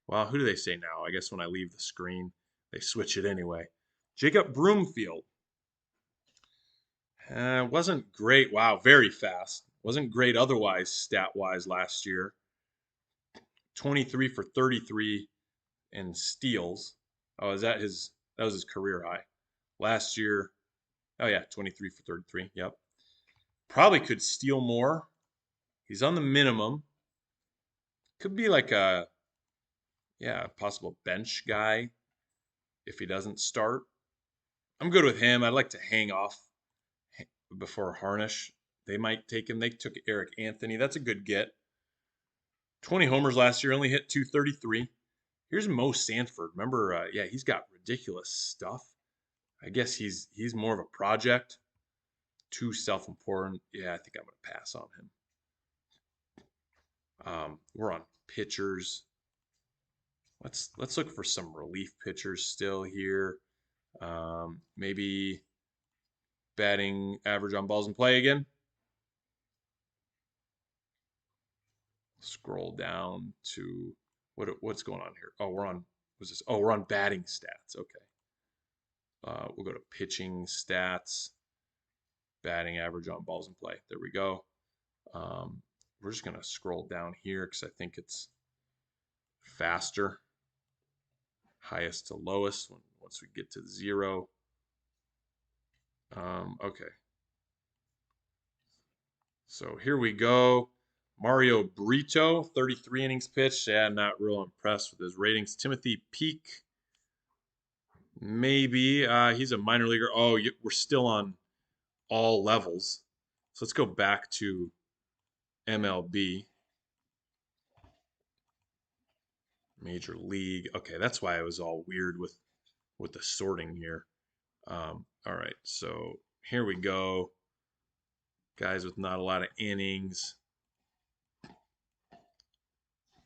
Well, who do they say now? I guess when I leave the screen, they switch it anyway. Jacob Broomfield. Wasn't great. Wow, very fast. Wasn't great otherwise, stat wise, last year. 23 for 33 in steals. Oh, that was his career high. Last year, oh yeah, 23 for 33. Yep. Probably could steal more. He's on the minimum. Could be like a possible bench guy if he doesn't start. I'm good with him. I'd like to hang off before Harnish. They might take him. They took Eric Anthony. That's a good get. 20 homers last year, only hit 233. Here's Mo Sanford. Remember, he's got ridiculous stuff. I guess he's more of a project. Too self-important. Yeah, I think I'm gonna pass on him. We're on pitchers. Let's look for some relief pitchers still here. Maybe batting average on balls in play again. Scroll down to what's going on here. Oh, what's this? Oh, we're on batting stats. Okay. We'll go to pitching stats, batting average on balls in play. There we go. We're just gonna scroll down here because I think it's faster. Highest to lowest once we get to 0. Okay. So here we go. Mario Brito, 33 innings pitched. Yeah, not real impressed with his ratings. Timothy Peak, maybe. He's a minor leaguer. Oh, we're still on all levels. So let's go back to MLB. Major League. Okay, that's why it was all weird with the sorting here. All right, so here we go. Guys with not a lot of innings.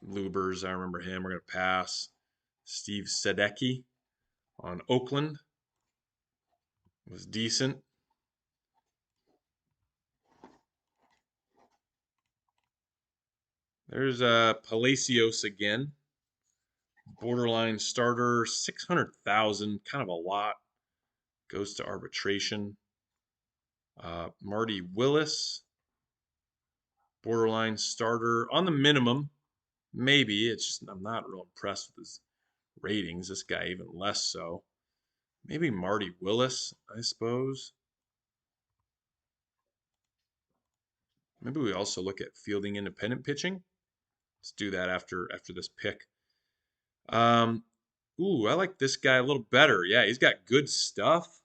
Lubers, I remember him. We're going to pass. Steve Sadecki on Oakland was decent. There's Palacios again. Borderline starter, 600,000, kind of a lot. Goes to arbitration. Marty Willis, borderline starter on the minimum. Maybe it's just I'm not real impressed with his ratings. This guy even less so. Maybe Marty Willis, I suppose. Maybe we also look at fielding independent pitching. Let's do that after this pick. I like this guy a little better. Yeah, he's got good stuff.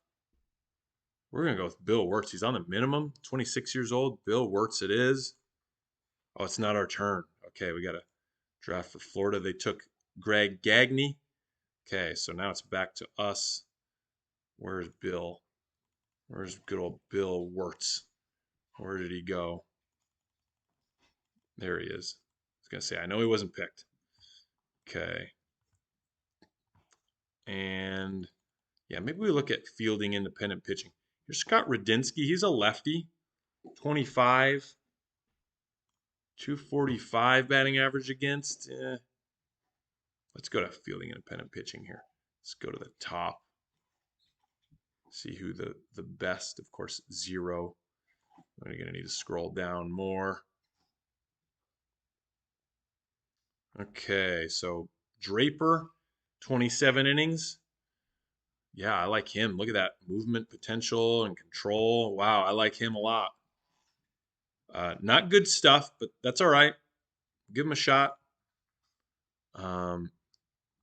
We're gonna go with Bill Wirtz. He's on the minimum, 26 years old. Bill Wirtz it is. Oh, it's not our turn. Okay, we got to draft for Florida. They took Greg Gagne. Okay, so now it's back to us. Where's Bill? Where's good old Bill Wirtz? Where did he go? There he is. I was going to say, I know he wasn't picked. Okay. And yeah, maybe we look at fielding independent pitching. Here's Scott Radinsky. He's a lefty. 25. 245 batting average against. Let's go to fielding independent pitching here. Let's go to the top. See who the best, of course, 0. We're going to need to scroll down more. Okay, so Draper, 27 innings. Yeah, I like him. Look at that movement potential and control. Wow, I like him a lot. Not good stuff, but that's all right. Give him a shot.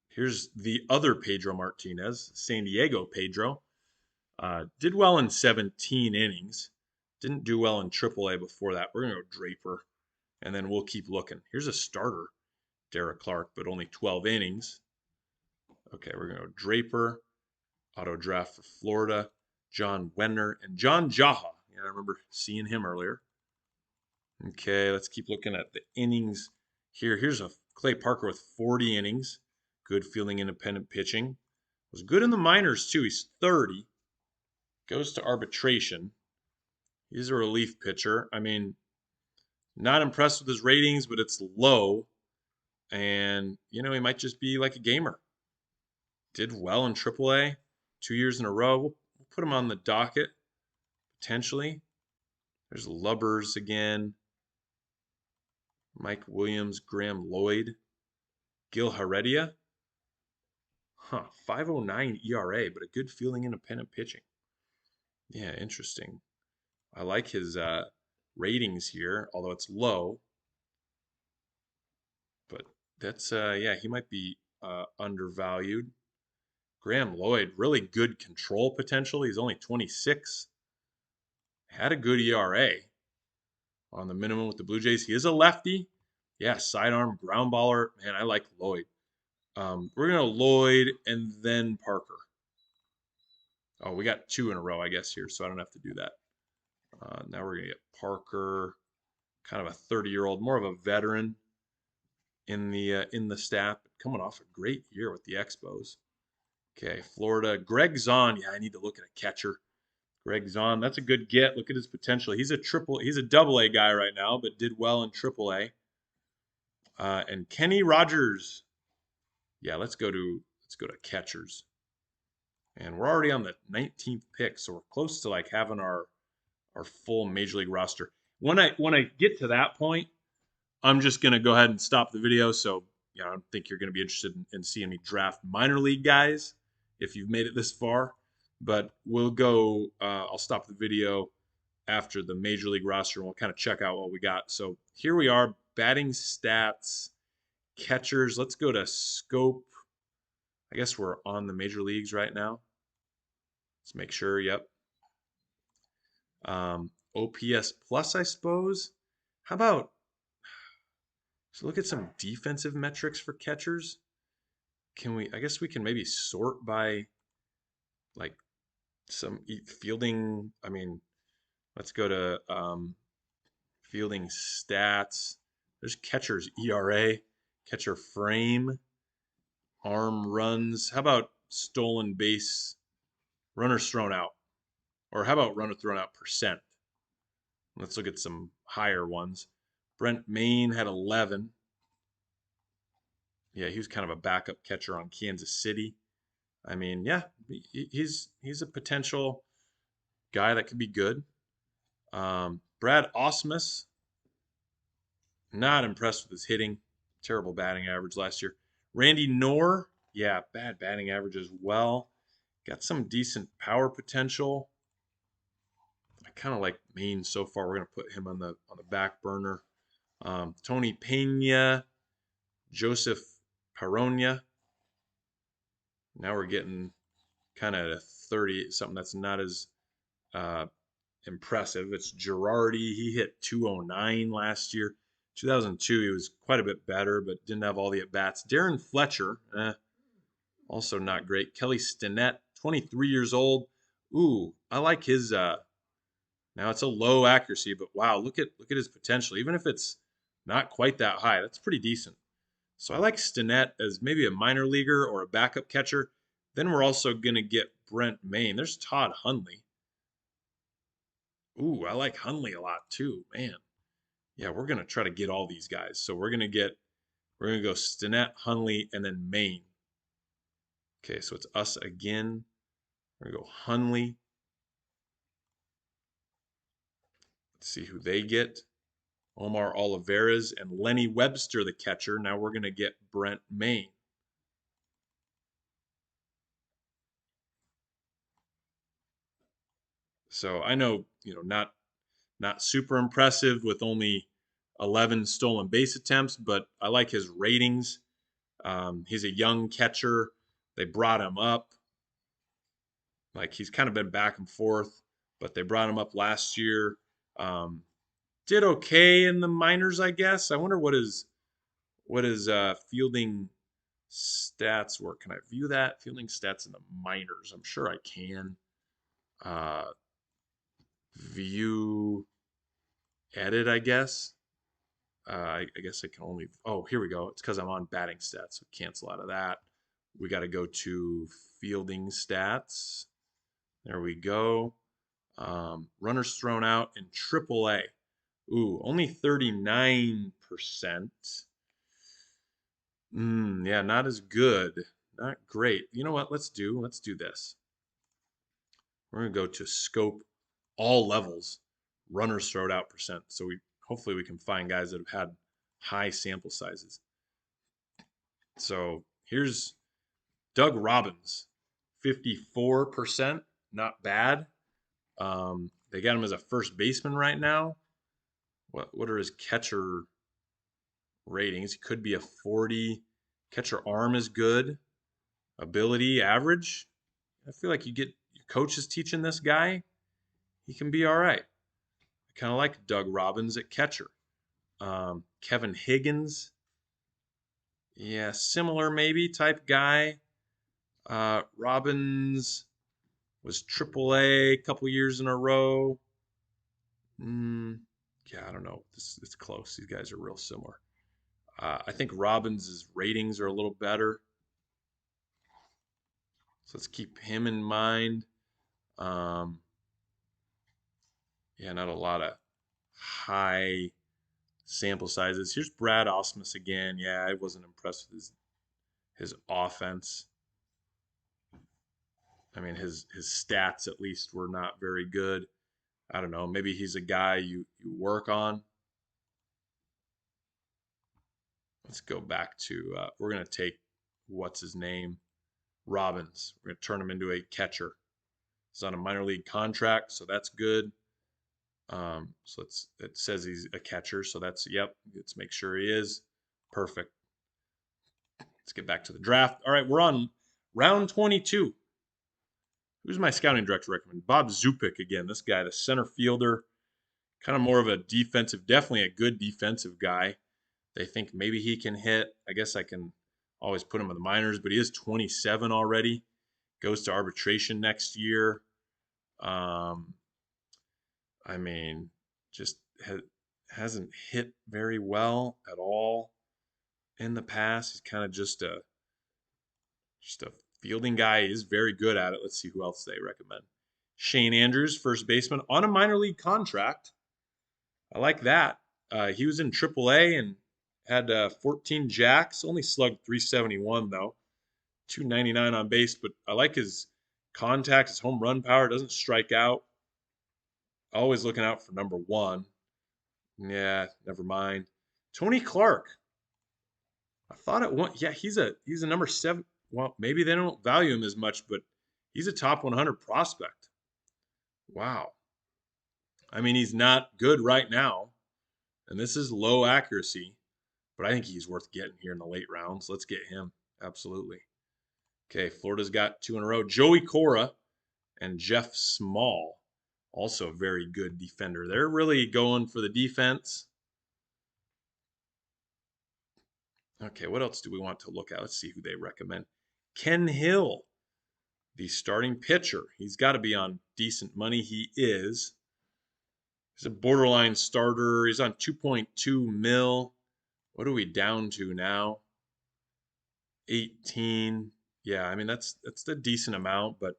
Here's the other Pedro Martinez, San Diego Pedro. Did well in 17 innings. Didn't do well in AAA before that. We're going to go Draper, and then we'll keep looking. Here's a starter. Derek Clark, but only 12 innings. Okay, we're going to go Draper, auto draft for Florida, John Wenner, and John Jaha. Yeah, I remember seeing him earlier. Okay, let's keep looking at the innings here. Here's a Clay Parker with 40 innings. Good fielding, independent pitching. Was good in the minors, too. He's 30. Goes to arbitration. He's a relief pitcher. I mean, not impressed with his ratings, but it's low. And, he might just be like a gamer. Did well in AAA 2 years in a row. We'll put him on the docket, potentially. There's Lubbers again. Mike Williams, Graham Lloyd, Gil Heredia. 5.09 ERA, but a good fielding independent pitching. Yeah, interesting. I like his ratings here, although it's low. But that's yeah, he might be undervalued. Graham Lloyd, really good control potential. He's only 26. Had a good ERA on the minimum with the Blue Jays. He is a lefty. Yeah, sidearm, ground baller. Man, I like Lloyd. We're going to Lloyd and then Parker. Oh, we got 2 in a row, I guess, here, so I don't have to do that. Now we're going to get Parker, kind of a 30-year-old, more of a veteran in the staff, coming off a great year with the Expos. Okay, Florida, Greg Zahn. Yeah, I need to look at a catcher. Greg Zahn, that's a good get. Look at his potential. He's a double A guy right now, but did well in triple A. And Kenny Rogers. Yeah, let's go to catchers. And we're already on the 19th pick, so we're close to like having our full major league roster. When I get to that point, I'm just gonna go ahead and stop the video. So I don't think you're gonna be interested in seeing me draft minor league guys if you've made it this far. But we'll go. I'll stop the video after the major league roster, and we'll kind of check out what we got. So here we are, batting stats, catchers. Let's go to scope. I guess we're on the major leagues right now. Let's make sure. Yep. OPS plus, I suppose. How about, so look at some defensive metrics for catchers. I guess we can maybe sort by like some fielding. I mean, let's go to fielding stats. There's catcher's ERA, catcher frame, arm runs. How about stolen base, runners thrown out? Or how about runner thrown out percent? Let's look at some higher ones. Brent Maine had 11. Yeah, he was kind of a backup catcher on Kansas City. I mean, yeah, he's a potential guy that could be good. Brad Osmus, not impressed with his hitting. Terrible batting average last year. Randy Knorr, yeah, bad batting average as well. Got some decent power potential. I kind of like Maine so far. We're gonna put him on the back burner. Tony Pena, Joseph Peronia. Now we're getting kind of 30, something that's not as impressive. It's Girardi. He hit 209 last year. 2002, he was quite a bit better, but didn't have all the at-bats. Darren Fletcher, also not great. Kelly Stinnett, 23 years old. Ooh, I like his. Now it's a low accuracy, but wow, look at his potential. Even if it's not quite that high, that's pretty decent. So I like Stinnett as maybe a minor leaguer or a backup catcher. Then we're also gonna get Brent Maine. There's Todd Hundley. Ooh, I like Hundley a lot too, man. Yeah, we're gonna try to get all these guys. So we're gonna go Stinnett, Hundley, and then Maine. Okay, so it's us again. We're gonna go Hundley. Let's see who they get. Omar Olivares and Lenny Webster, the catcher. Now we're gonna get Brent Maine. So I know, not super impressive with only 11 stolen base attempts, but I like his ratings. He's a young catcher. They brought him up. Like he's kind of been back and forth, but they brought him up last year. Did okay in the minors, I guess. I wonder what What is fielding stats work? Can I view that? Fielding stats in the minors. I'm sure I can. Uh, view edit, I guess. I guess I can only. Oh, here we go. It's because I'm on batting stats. So cancel out of that. We got to go to fielding stats. There we go. Runners thrown out in AAA. Ooh, only 39%. Yeah, not as good. Not great. You know what? Let's do this. We're gonna go to scope all levels, runners thrown out percent. So we hopefully we can find guys that have had high sample sizes. So here's Doug Robbins, 54%. Not bad. They got him as a first baseman right now. What are his catcher ratings? He could be a 40. Catcher arm is good. Ability average. I feel like you get your coach is teaching this guy. He can be all right. I kind of like Doug Robbins at catcher. Kevin Higgins. Yeah, similar maybe type guy. Robbins was AAA a couple years in a row. Yeah, I don't know. It's close. These guys are real similar. I think Robbins' ratings are a little better. So let's keep him in mind. Um, yeah, not a lot of high sample sizes. Here's Brad Ausmus again. Yeah, I wasn't impressed with his offense. I mean, his stats at least were not very good. I don't know. Maybe he's a guy you work on. Let's go back to we're gonna take what's his name, Robbins. We're gonna turn him into a catcher. He's on a minor league contract, so that's good. So it says he's a catcher, so that's yep. Let's make sure he is perfect. Let's get back to the draft. All right, we're on round 22. Who's my scouting director recommend? Bob Zupik again. This guy, the center fielder, kind of more of a defensive, definitely a good defensive guy. They think maybe he can hit. I guess I can always put him in the minors, but he is 27 already. Goes to arbitration next year. I mean, just hasn't hit very well at all in the past. He's kind of just a fielding guy. He is very good at it. Let's see who else they recommend. Shane Andrews, first baseman, on a minor league contract. I like that. He was in AAA and had 14 jacks. Only slugged 371 though. 299 on base, but I like his contact, his home run power. Doesn't strike out. Always looking out for number one. Yeah, never mind. Tony Clark. I thought it won. Yeah, he's a number 7. Well, maybe they don't value him as much, but he's a top 100 prospect. Wow. I mean, he's not good right now, and this is low accuracy, but I think he's worth getting here in the late rounds. Let's get him. Absolutely. Okay, Florida's got 2 in a row. Joey Cora and Jeff Small, also a very good defender. They're really going for the defense. Okay, what else do we want to look at? Let's see who they recommend. Ken Hill, the starting pitcher. He's got to be on decent money. He is. He's a borderline starter. He's on 2.2 mil. What are we down to now? 18. Yeah, I mean that's a decent amount, but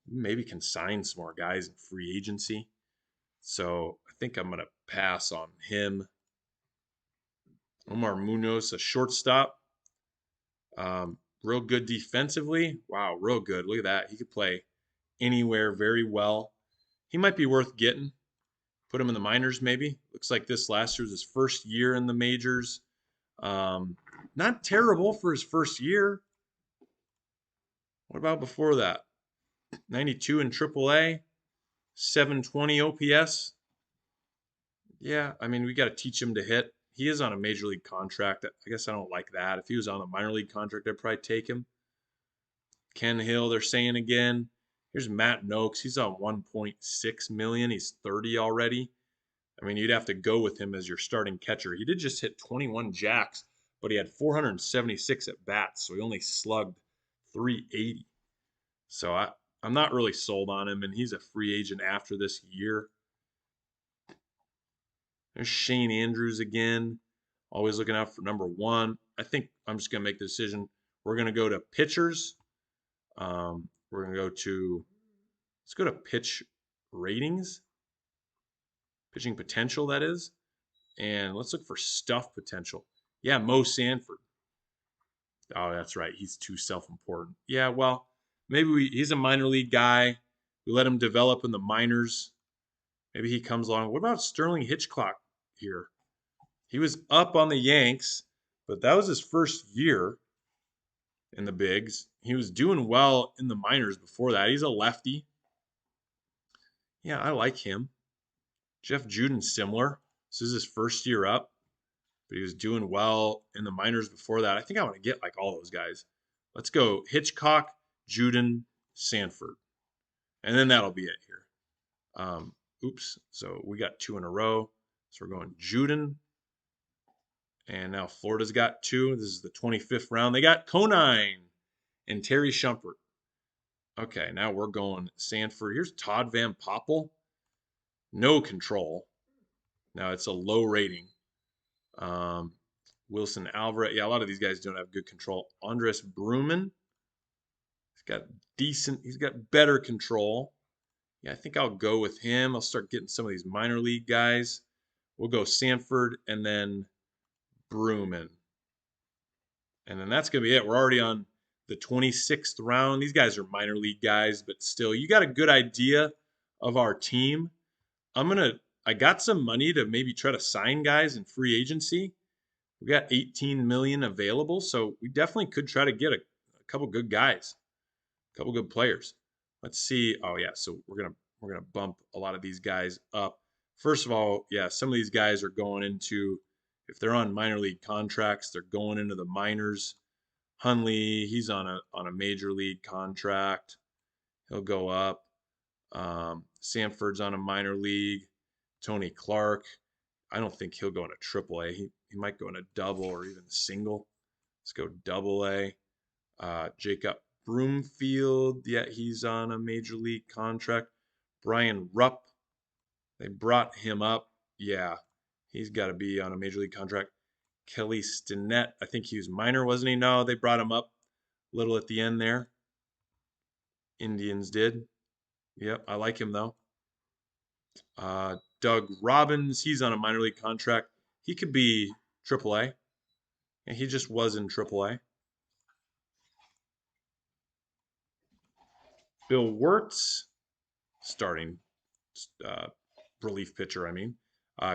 maybe can sign some more guys in free agency. So I think I'm gonna pass on him. Omar Munoz, a shortstop. Real good defensively. Wow, real good. Look at that. He could play anywhere very well. He might be worth getting. Put him in the minors, maybe. Looks like this last year was his first year in the majors. Not terrible for his first year. What about before that? 92 in AAA, 720 OPS. Yeah, I mean, we got to teach him to hit. He is on a major league contract. I guess I don't like that. If he was on a minor league contract, I'd probably take him. Ken Hill, they're saying again. Here's Matt Noakes. He's on 1.6 million. He's 30 already. I mean, you'd have to go with him as your starting catcher. He did just hit 21 jacks, but he had 476 at bats, so he only slugged 380. So I'm not really sold on him, and he's a free agent after this year. There's Shane Andrews again, always looking out for number one. I think I'm just going to make the decision. We're going to go to pitchers. We're going to let's go to pitch ratings, pitching potential, that is. And let's look for stuff potential. Yeah, Mo Sanford. Oh, that's right. He's too self-important. Yeah, well, he's a minor league guy. We let him develop in the minors. Maybe he comes along. What about Sterling Hitchcock here? He was up on the Yanks, but that was his first year in the bigs. He was doing well in the minors before that. He's a lefty. Yeah, I like him. Jeff Juden's similar. This is his first year up, but he was doing well in the minors before that. I think I want to get like all those guys. Let's go Hitchcock, Juden, Sanford. And then that'll be it here. Oops. So we got two in a row. So we're going Juden. And now Florida's got two. This is the 25th round. They got Conine and Terry Shumpert. Okay, now we're going Sanford. Here's Todd Van Poppel. No control. Now it's a low rating. Wilson Alvarez. Yeah, a lot of these guys don't have good control. Andres Bruman. He's got better control. Yeah, I think I'll go with him. I'll start getting some of these minor league guys. We'll go Sanford and then Bruman. And then that's going to be it. We're already on the 26th round. These guys are minor league guys, but still, you got a good idea of our team. I got some money to maybe try to sign guys in free agency. We got 18 million available, so we definitely could try to get a couple good guys, a couple good players. Let's see. Oh yeah, so we're gonna bump a lot of these guys up. First of all, yeah, some of these guys are going into, if they're on minor league contracts, they're going into the minors. Hunley, he's on a major league contract. He'll go up. Sanford's on a minor league. Tony Clark, I don't think he'll go into AAA. He might go into double or even single. Let's go double A. Jacob Broomfield, yeah, he's on a major league contract. Brian Rupp, they brought him up. Yeah, he's got to be on a major league contract. Kelly Stinnett, I think he was minor, wasn't he? No, they brought him up a little at the end there. Indians did. Yep, I like him though. Doug Robbins, he's on a minor league contract. He could be AAA. And he just was in AAA. Bill Wirtz, starting relief pitcher, I mean.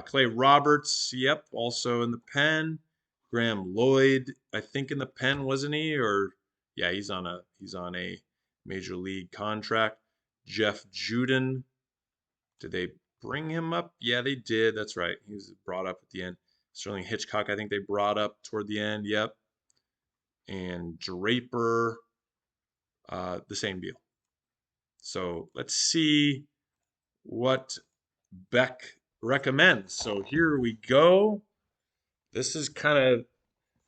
Clay Roberts, yep, also in the pen. Graham Lloyd, I think in the pen, wasn't he? Or yeah, he's on a major league contract. Jeff Juden, did they bring him up? Yeah, they did. That's right. He was brought up at the end. Sterling Hitchcock, I think they brought up toward the end. Yep. And Draper, the same deal. So let's see what Beck recommends. So here we go. This is kind of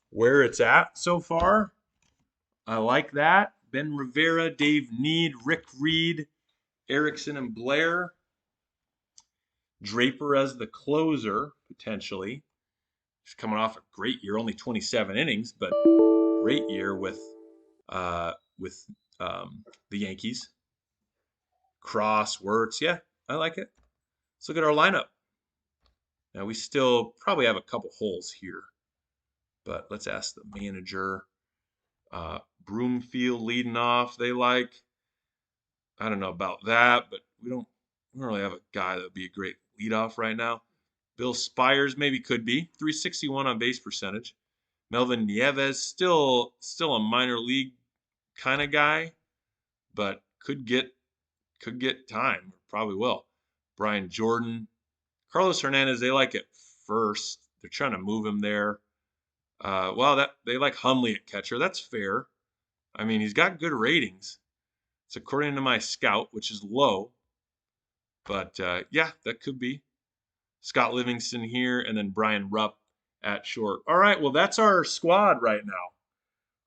where it's at so far. I like that. Ben Rivera, Dave Need, Rick Reed, Erickson, and Blair. Draper as the closer, potentially. He's coming off a great year, only 27 innings, but great year with the Yankees. Cross, Wirtz, yeah, I like it. Let's look at our lineup. Now we still probably have a couple holes here, but let's ask the manager. Broomfield leading off. They like. I don't know about that, but we don't really have a guy that would be a great leadoff right now. Bill Spires maybe could be 361 on base percentage. Melvin Nieves still a minor league kind of guy, but could get time. Probably will. Brian Jordan, Carlos Hernandez. They like it first. They're trying to move him there. They like Hunley at catcher. That's fair. I mean, he's got good ratings. It's according to my scout, which is low. But yeah, that could be. Scott Livingston here, and then Brian Rupp at short. All right, well, that's our squad right now.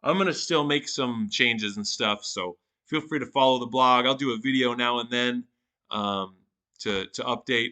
I'm going to still make some changes and stuff, so feel free to follow the blog. I'll do a video now and then to update.